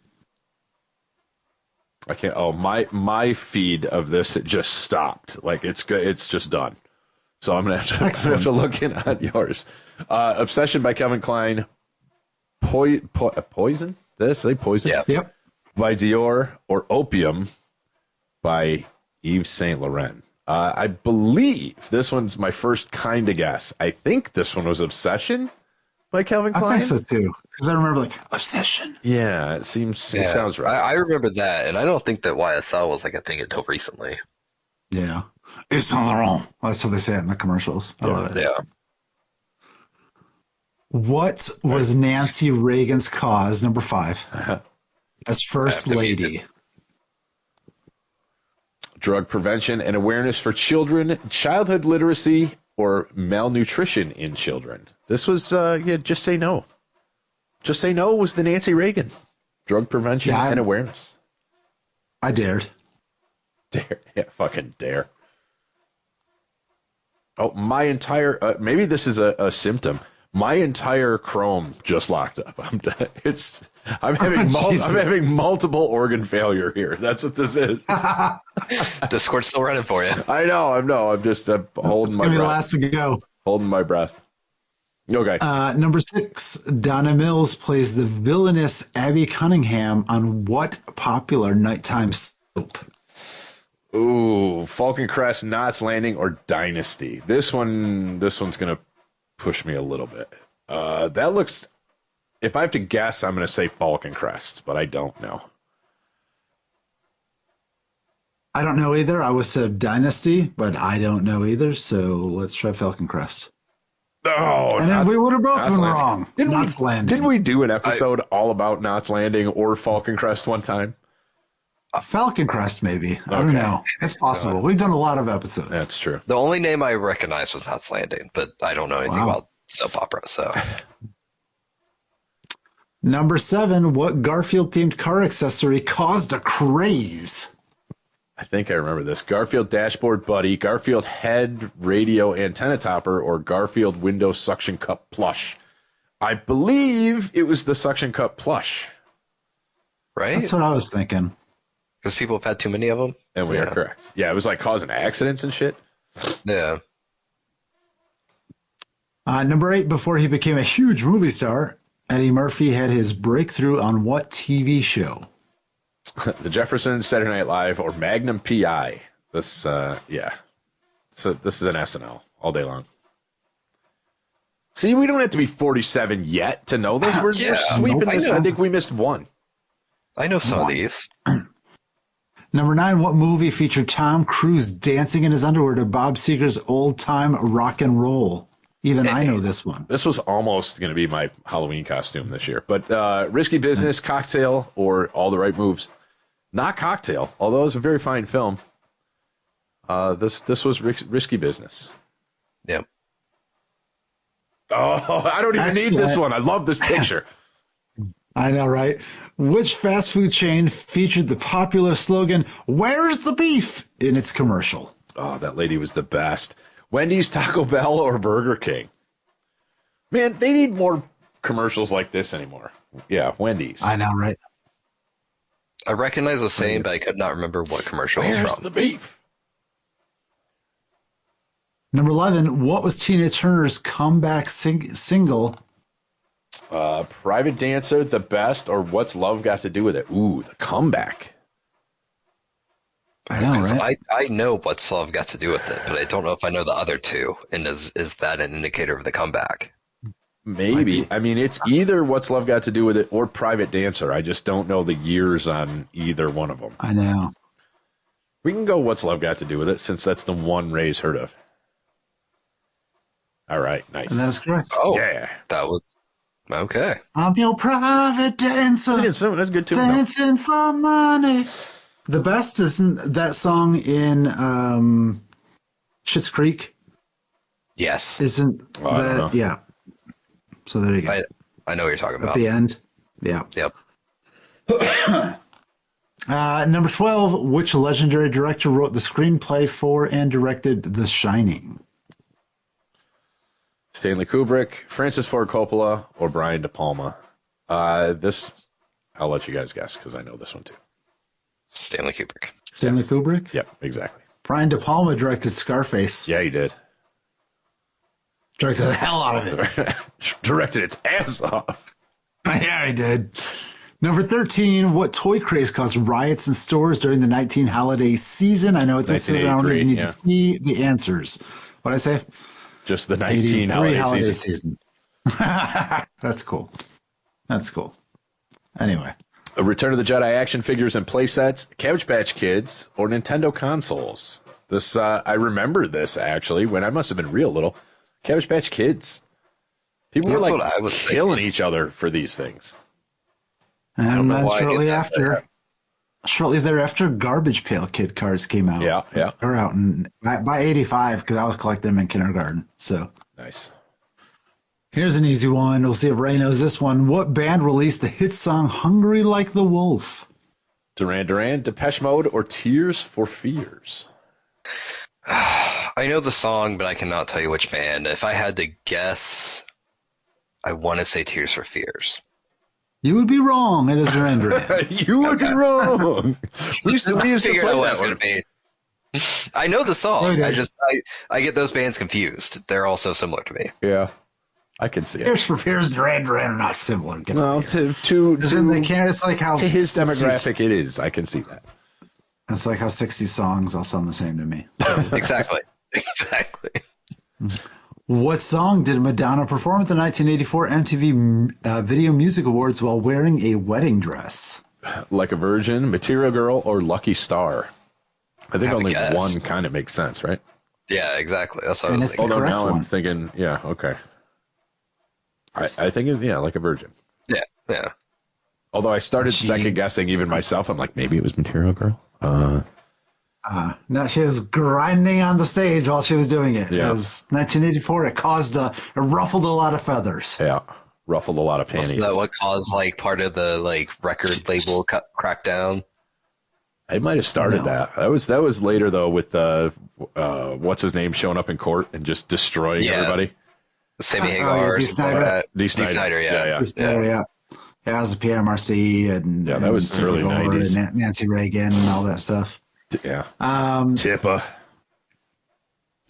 I can't. Oh, my feed of this, it just stopped. Like it's good. It's just done. So I'm gonna have to look in on yours. Obsession by Kevin Kline. Poison? Did I say Poison? Yeah. Yep. By Dior, or Opium by Yves Saint Laurent. I believe this one's my first kind of guess. I think this one was Obsession by Calvin Klein. I think so too, because I remember Obsession. Yeah, it sounds right. I remember that, and I don't think that YSL was like a thing until recently. Yeah, it's Saint Laurent. That's how they say it in the commercials. I love it. Yeah. What was Nancy Reagan's cause, number 5, as First Lady? Drug prevention and awareness for children, childhood literacy, or malnutrition in children. This was, Just Say No. Just Say No was the Nancy Reagan. Drug prevention and awareness. I dared. Dare. Yeah, fucking dare. Oh, my entire, maybe this is a symptom. My entire Chrome just locked up. I'm having multiple organ failure here. That's what this is. Discord's still running for you. I know. I'm just holding my breath. The last to go. Holding my breath. Okay. Number 6, Donna Mills plays the villainous Abby Cunningham on what popular nighttime soap? Ooh, Falcon Crest, Knots Landing, or Dynasty. This one's gonna push me a little bit. That looks. If I have to guess, I'm gonna say Falcon Crest, but I don't know. I don't know either. I would say Dynasty, but I don't know either. So let's try Falcon Crest. Oh, And then we would have both Knots been Landing. wrong. Knots Landing. Didn't we do an episode all about Knots Landing or Falcon Crest one time? Falcon Crest, maybe. I don't know. It's possible. We've done a lot of episodes. That's true. The only name I recognize was Knots Landing, but I don't know anything about soap opera. So, Number 7, what Garfield-themed car accessory caused a craze? I think I remember this. Garfield dashboard buddy, Garfield head radio antenna topper, or Garfield window suction cup plush. I believe it was the suction cup plush. right? That's what I was thinking. Because people have had too many of them. And we are correct. Yeah, it was like causing accidents and shit. Yeah. Number 8, before he became a huge movie star, Eddie Murphy had his breakthrough on what TV show? The Jeffersons, Saturday Night Live, or Magnum PI. This, yeah. So this is an SNL all day long. See, we don't have to be 47 yet to know this. We're sweeping this. I think we missed one. I know some of these. Number 9, what movie featured Tom Cruise dancing in his underwear to Bob Seger's old-time rock and roll? Even I know this one. This was almost going to be my Halloween costume this year. But Risky Business, Cocktail, or All the Right Moves. Not Cocktail, although it was a very fine film. This was Risky Business. Yep. Oh, I don't even need this one. I love this picture. I know, right? Which fast food chain featured the popular slogan, "Where's the beef?" in its commercial? Oh, that lady was the best. Wendy's, Taco Bell, or Burger King? Man, they need more commercials like this anymore. Yeah, Wendy's. I know, right? I recognize the same, but I could not remember what commercial it was Where's from. the beef? Number 11, what was Tina Turner's comeback single? Private Dancer, The Best, or What's Love Got to Do with It? Ooh, the comeback. I know, right? I know What's Love Got to Do with It, but I don't know if I know the other two. And is that an indicator of the comeback? Maybe. I mean, it's either What's Love Got to Do with It or Private Dancer. I just don't know the years on either one of them. I know. We can go What's Love Got to Do with It, since that's the one Ray's heard of. All right, nice. And that's correct. Oh, Yeah. that was okay. I'm your private dancer, That's good too. No. dancing for money. The best isn't that song in Schitt's Creek? Yes, Isn't Oh, I don't know. that? Yeah. So there you go. I know what you're talking At about. the end. Yeah. Yep. Number 12, which legendary director wrote the screenplay for and directed The Shining? Stanley Kubrick, Francis Ford Coppola, or Brian De Palma. This, I'll let you guys guess because I know this one too. Stanley Kubrick. Stanley Kubrick? Yep, exactly. Brian De Palma directed Scarface. Yeah, he did. Directed the hell out of it. Directed its ass off. Yeah, he did. Number 13, what toy craze caused riots in stores during the 19 holiday season? I know what this is. I don't even need to see the answers. What'd I say? Just the 19 holiday season. That's cool. That's cool. Anyway. A Return of the Jedi action figures and playsets, Cabbage Patch Kids, or Nintendo consoles. This, I remember this actually when I must have been real little. Cabbage Patch Kids. People That's were what I like was killing each other for these things. And then why I shortly did that. thereafter, Garbage Pail Kid cards came out. Yeah, yeah. They're out by 85 because I was collecting them in kindergarten. So Nice. here's an easy one. We'll see if Ray knows this one. What band released the hit song Hungry Like the Wolf? Duran Duran, Depeche Mode, or Tears for Fears? I know the song, but I cannot tell you which band. If I had to guess, I want to say Tears for Fears. You would be wrong. It is Duran Duran. You would be wrong. We used to play Figured out what that it's one. going to be. I know the song. Wait, I get those bands confused. They're all so similar to me. Yeah, I can see it. Tears for Fears, Duran Duran are not similar. Get No, out of here. to They can't. It's like how to his 60s demographic, it is. I can see that. It's like how 60 songs all sound the same to me. Exactly. Exactly. What song did Madonna perform at the 1984 MTV Video Music Awards while wearing a wedding dress? Like a Virgin, Material Girl, or Lucky Star. I think Have a only guess. one kind of makes sense, right? Yeah, exactly. That's what I And was it's thinking. Although correct now one. I'm thinking, yeah, okay. I think like a virgin. Yeah, yeah. Although I started second guessing even myself. I'm like, maybe it was Material Girl. No, she was grinding on the stage while she was doing it. Yeah. It was 1984. It ruffled a lot of feathers. Yeah, ruffled a lot of panties. Wasn't that what caused like part of the like record label crackdown? I might have started that. That was later though with what's his name showing up in court and just destroying everybody. Sammy Hagar, D. Snyder. D. Snyder, yeah. D. Snyder, yeah. Yeah, it was the PMRC and that was and early Gore 90s. and Nancy Reagan and all that stuff. Yeah. Number Tippa.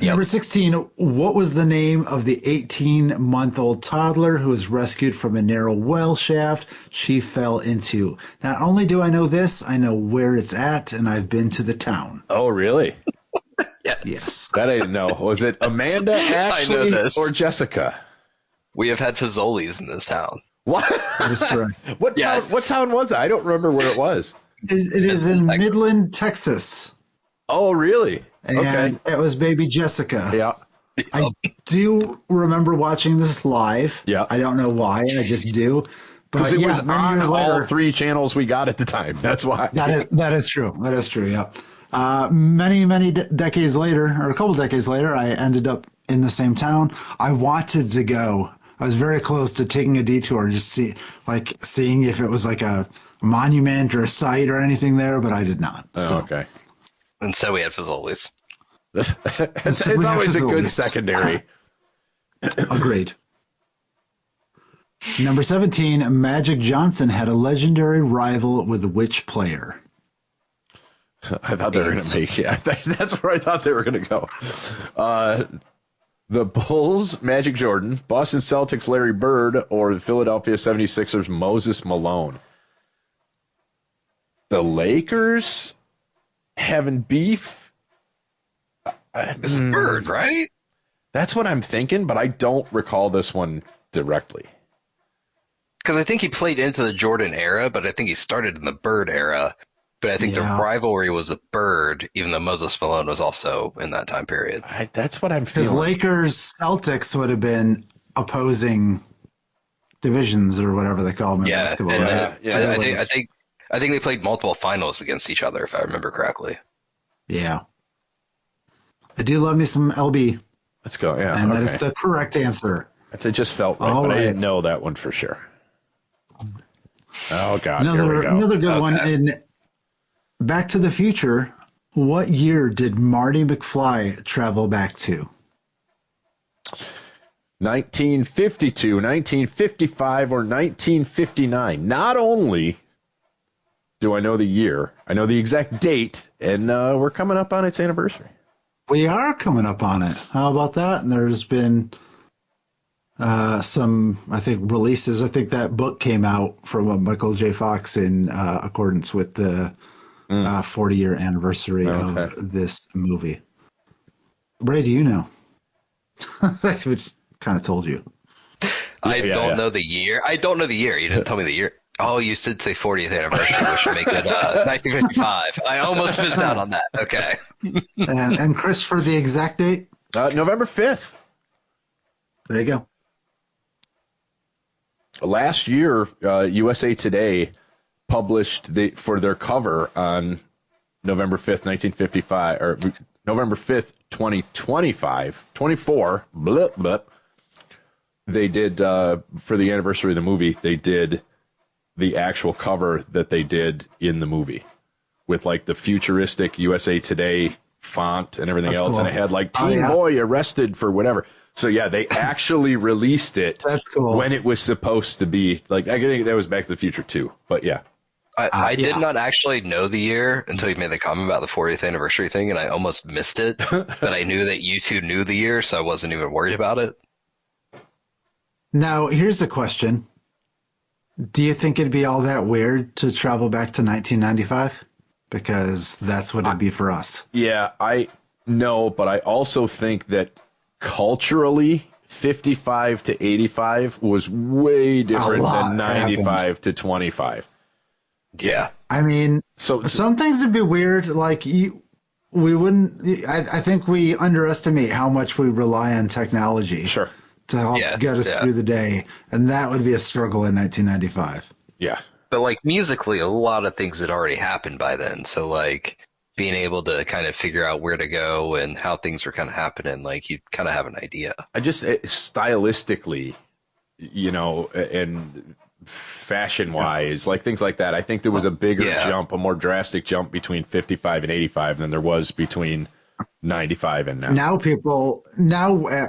16, what was the name of the 18-month-old toddler who was rescued from a narrow well shaft she fell into? Not only do I know this, I know where it's at, and I've been to the town. Oh, really? Yes. That I didn't know. Was it Amanda, Ashley, or Jessica? We have had Fazoli's in this town. What? That is correct. What town was it? I don't remember where it was. It is in Midland, Texas. Oh, really? And it was baby Jessica. Yeah. I do remember watching this live. Yeah. I don't know why. I just do. Because it was many on years all later, 3 channels we got at the time. That's why. That is true. That is true. Yeah. Many decades later, or a couple decades later, I ended up in the same town. I wanted to go. I was very close to taking a detour, just seeing if it was like a monument or a site or anything there, but I did not. Oh, okay. And so we had Fazoli's. It's always a good secondary. Agreed. Number 17, Magic Johnson had a legendary rival with which player? I thought they were going to make that's where I thought they were going to go. The Bulls, Magic Jordan, Boston Celtics, Larry Bird, or the Philadelphia 76ers, Moses Malone. The Lakers having beef? It's Bird, right? That's what I'm thinking, but I don't recall this one directly. Because I think he played into the Jordan era, but I think he started in the Bird era. But I think the rivalry was with Bird, even though Moses Malone was also in that time period. That's what I'm feeling. Because Lakers Celtics would have been opposing divisions or whatever they call them in basketball. And I think they played multiple finals against each other, if I remember correctly. Yeah. I do love me some LB. Let's go. Yeah. And that is the correct answer. It just felt right, but I didn't know that one for sure. Oh, God. Another good one. In Back to the Future, what year did Marty McFly travel back to? 1952, 1955, or 1959. Not only do I know the year, I know the exact date, and we're coming up on its anniversary. We are coming up on it. How about that? And there's been some, I think, releases. I think that book came out from Michael J. Fox in accordance with the 40-year anniversary of this movie. Ray, do you know? I just kind of told you. I don't know the year. I don't know the year. You didn't tell me the year. Oh, you said say 40th anniversary, which should make it 1955. I almost missed out on that. Okay. And Chris, for the exact date? November 5th. There you go. Last year, USA Today published for their cover on November 5th, 1955, or November 5th, 24, blip, blip. They did, for the anniversary of the movie, they did the actual cover that they did in the movie with like the futuristic USA Today font and everything else. Cool. And it had like teen boy arrested for whatever. So yeah, they actually released it when it was supposed to be. Like, I think that was Back to the Future too, but yeah. I did not actually know the year until you made the comment about the 40th anniversary thing, and I almost missed it. But I knew that you two knew the year, so I wasn't even worried about it. Now, here's a question. Do you think it'd be all that weird to travel back to 1995? Because that's what it'd be for us. Yeah, I know, but I also think that culturally, 55 to 85 was way different than 95 to 25. Yeah. I mean, so some things would be weird. Like we wouldn't, I think we underestimate how much we rely on technology to help get us through the day. And that would be a struggle in 1995. Yeah. But like musically, a lot of things had already happened by then. So like being able to kind of figure out where to go and how things were kind of happening, like you kind of have an idea. I just stylistically, and fashion wise, like things like that. I think there was a bigger jump, a more drastic jump between 55 and 85 than there was between 95 and now.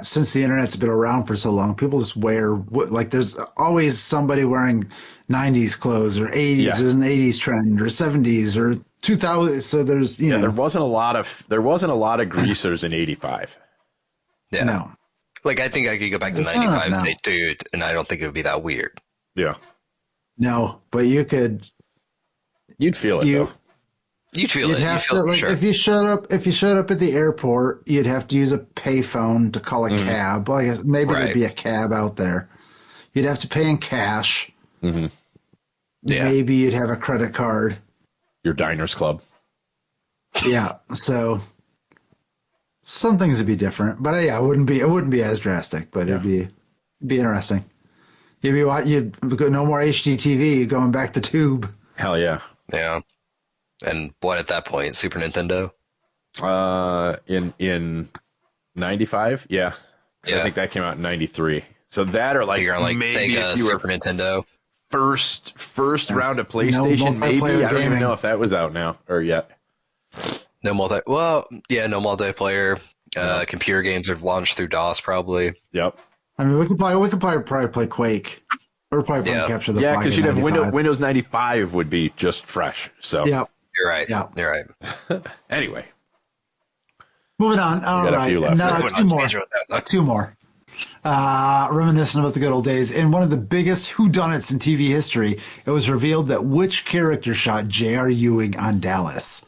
Since the internet's been around for so long, people just wear like there's always somebody wearing 90s clothes or 80s. There's an 80s trend or 70s or 2000. So there's there wasn't a lot of greasers in 85. Yeah. No. Like I think I could go back to 95 and say, dude, and I don't think it would be that weird. Yeah. No, but you could. You'd feel it though. You'd feel You'd it. have to, like, if you showed up at the airport, you'd have to use a payphone to call a cab. Well, I guess maybe there'd be a cab out there. You'd have to pay in cash. Mm-hmm. Yeah. Maybe you'd have a credit card. Your Diners Club. Yeah. So some things would be different, but it wouldn't be as drastic, but it'd be interesting. You'd go no more HDTV, going back to tube. Hell yeah. Yeah. And what at that point? Super Nintendo? In 95? Yeah. So I think that came out in 93. So that or like, maybe Sega, if you were Super Nintendo. First round of PlayStation, maybe. I don't even know if that was out now or yet. No multiplayer. Computer games have launched through DOS probably. Yep. I mean, we could probably play Quake. Or probably Capture the Flag. Yeah, because you'd have Windows 95 would be just fresh. So yeah. You're right. Yeah. You're right. Anyway. Moving on. All right. No, two more. Reminiscent about the good old days. In one of the biggest whodunits in TV history, it was revealed that which character shot J.R. Ewing on Dallas?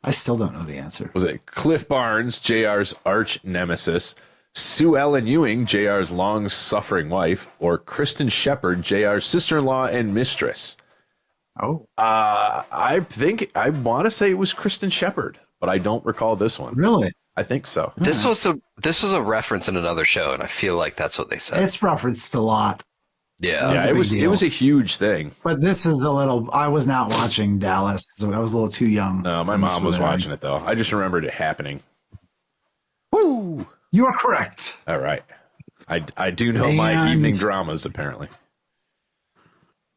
I still don't know the answer. Was it Cliff Barnes, JR's arch nemesis, Sue Ellen Ewing, JR's long-suffering wife, or Kristen Shepard, JR's sister-in-law and mistress? Oh. I want to say it was Kristen Shepard, but I don't recall this one. Really? I think so. This was a reference in another show, and I feel like that's what they said. It's referenced a lot. Yeah. It was a huge thing. But this is I was not watching Dallas, so I was a little too young. No, my mom was watching it, though. I just remembered it happening. Woo! You are correct. All right. I do know my evening dramas, apparently.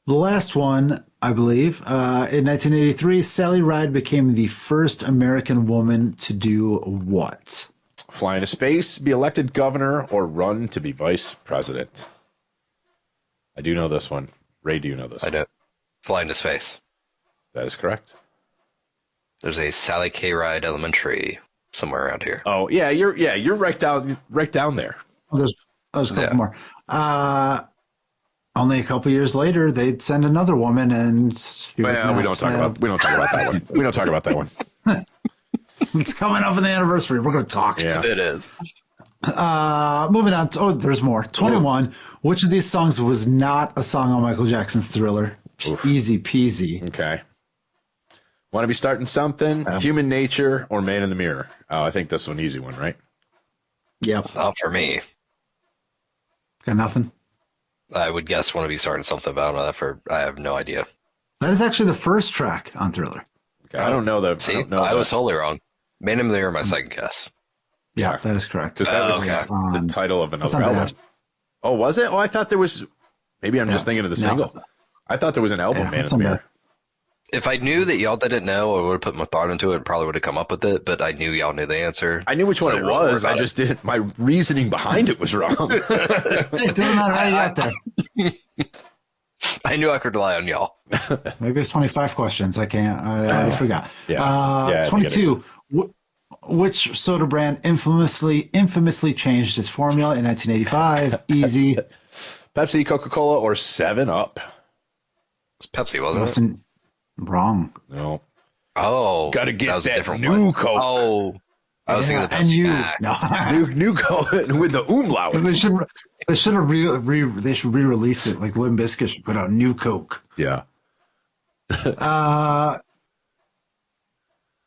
The last one, I believe, in 1983, Sally Ride became the first American woman to do what? Fly into space, be elected governor, or run to be vice president. I do know this one. Ray, do you know this one? I do. Fly into space. That is correct. There's a Sally K. Ride Elementary somewhere around here. Oh, you're right down there. Oh, there's a couple more. Only a couple years later, they'd send another woman, and we don't talk about that one. We don't talk about that one. It's coming up on the anniversary. We're going to talk. Yeah, it is. Moving on. There's more. 21. Which of these songs was not a song on Michael Jackson's Thriller? Oof. Easy peasy. Okay. Want to be starting something? Human Nature or Man in the Mirror? Oh, I think this one easy one, right? Yep. Not for me. Got nothing. I would guess Want to be starting something, but I have no idea. That is actually the first track on Thriller. Okay, I don't know that. See, I was totally wrong. Man in the Mirror, my second guess. Yeah, that is correct. Because that was the title of another album. Oh, was it? Oh, I thought there was. Maybe I'm just thinking of the single. I thought there was an album, Man in the Mirror. If I knew that y'all didn't know, I would have put my thought into it and probably would have come up with it, but I knew y'all knew the answer. I knew which one it was. I just didn't. My reasoning behind it was wrong. It doesn't matter how you got there. I knew I could rely on y'all. Maybe it's 25 questions. I can't. I forgot. 22. Which soda brand infamously changed its formula in 1985? Easy. Pepsi, Coca-Cola, or 7-Up? It's Pepsi, wasn't it? Wrong. No. Oh. Got to get that different new one. Coke. Oh. I was thinking the Pepsi. No. new Coke with the umlaut. They should re-release it. Like Limp Bizkit should put out new Coke. Yeah.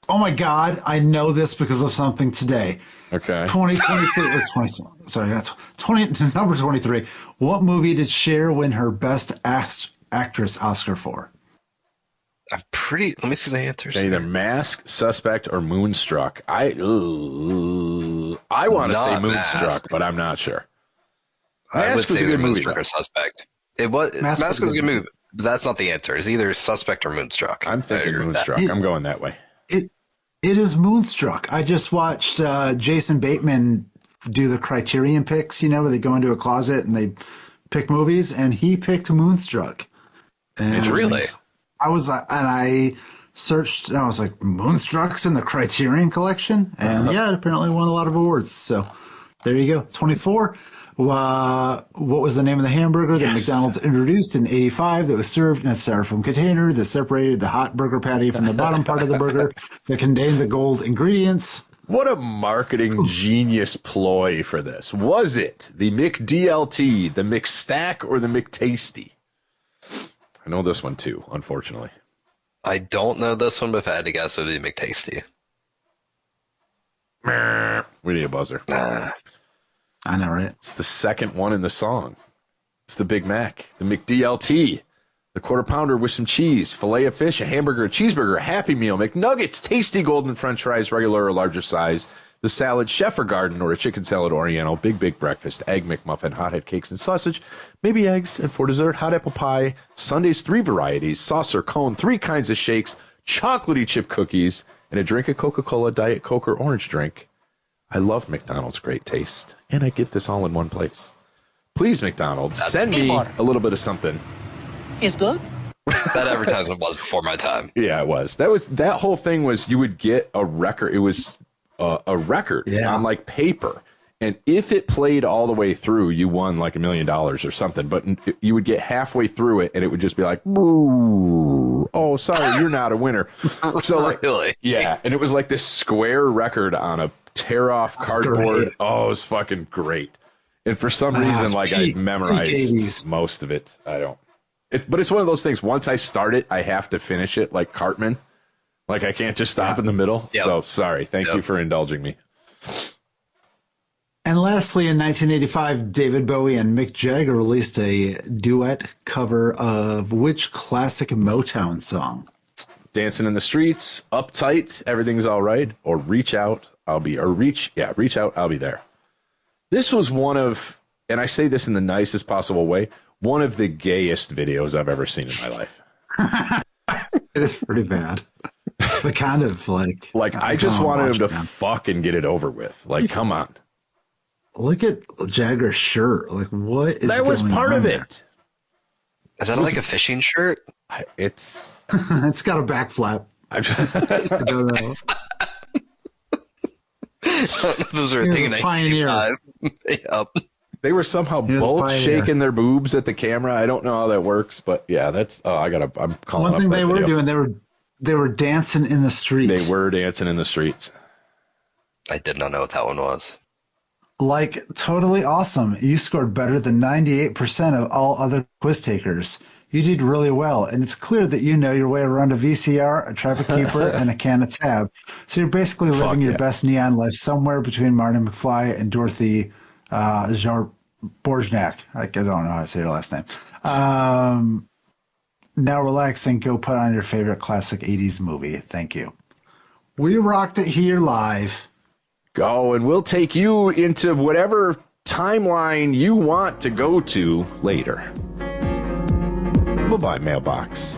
Oh my God, I know this because of something today. Okay. 2023 or 20. Sorry, that's 20. Number 23. What movie did Cher win her Best Actress Oscar for? Let me see the answers. Either Mask, Suspect, or Moonstruck. I want to say Not Moonstruck, Mask. but I'm not sure. I would Mask was say a good movie, Moonstruck though. or Suspect. Mask was a good movie, but that's not the answer. It's either Suspect or Moonstruck. I'm thinking Moonstruck. I'm going that way. It is Moonstruck. I just watched Jason Bateman do the Criterion picks, where they go into a closet and they pick movies, and he picked Moonstruck. And Really? I searched, and I was like, Moonstruck's in the Criterion collection? And yeah, it apparently won a lot of awards. So there you go. 24. What was the name of the hamburger that McDonald's introduced in 85 that was served in a styrofoam container that separated the hot burger patty from the bottom part of the burger that contained the gold ingredients? What a marketing genius ploy for this. Was it the McDLT, the McStack, or the McTasty? I know this one too, unfortunately. I don't know this one, but if I had to guess, it would be McTasty. We need a buzzer. I know, right? It's the second one in the song. It's the Big Mac, the McDLT, the quarter pounder with some cheese, filet of fish, a hamburger, a cheeseburger, a Happy Meal, McNuggets, tasty golden French fries, regular or larger size, the salad, chef or garden, or a chicken salad oriental, big breakfast, egg McMuffin, hothead cakes and sausage, maybe eggs, and for dessert, hot apple pie, sundaes, 3 varieties, saucer, cone, 3 kinds of shakes, chocolatey chip cookies, and a drink of Coca-Cola, Diet Coke, or orange drink. I love McDonald's great taste, and I get this all in one place. Please, McDonald's, send me a little bit of something. It's good. That advertisement was before my time. Yeah, it was. That whole thing was you would get a record. It was a record on like paper. And if it played all the way through, you won like $1 million or something. But you would get halfway through it, and it would just be like, "Oh, sorry, you're not a winner." So, like, Really? yeah. And it was like this square record on a tear-off cardboard. great. Oh, it was fucking great. And for some reason, like, I memorized 80s. most of it. I don't. But it's one of those things. Once I start it, I have to finish it, like Cartman. Like, I can't just stop in the middle. Yep. So sorry. Thank you for indulging me. And lastly, in 1985, David Bowie and Mick Jagger released a duet cover of which classic Motown song? Dancing in the Streets, Uptight, Everything's All Right, or Reach Out, Reach Out, I'll Be There. This was one of, and I say this in the nicest possible way, one of the gayest videos I've ever seen in my life. It is pretty bad. But kind of like I just wanted him to fucking get it over with. Like, come on. Look at Jagger's shirt. Like, what is That was going part on of there? it. Is that like a fishing shirt? It's. It's got a back flap. I don't know. Those are a He was thing a in pioneer. 1985. Yep. They were somehow He was a both pioneer. shaking their boobs at the camera. I don't know how that works, but yeah, that's. Oh, I'm calling One up thing that they were video. doing, they were dancing in the street. They were dancing in the streets. I did not know what that one was. Like, totally awesome. You scored better than 98% of all other quiz takers. You did really well, and it's clear that you know your way around a VCR, a traffic keeper, and a can of tab. So you're basically living your best neon life somewhere between Marty McFly and Dorothy Borjnak. I don't know how to say her last name. Now relax and go put on your favorite classic 80s movie. Thank you. We rocked it here live. Go, and we'll take you into whatever timeline you want to go to later. Bye-bye, mailbox.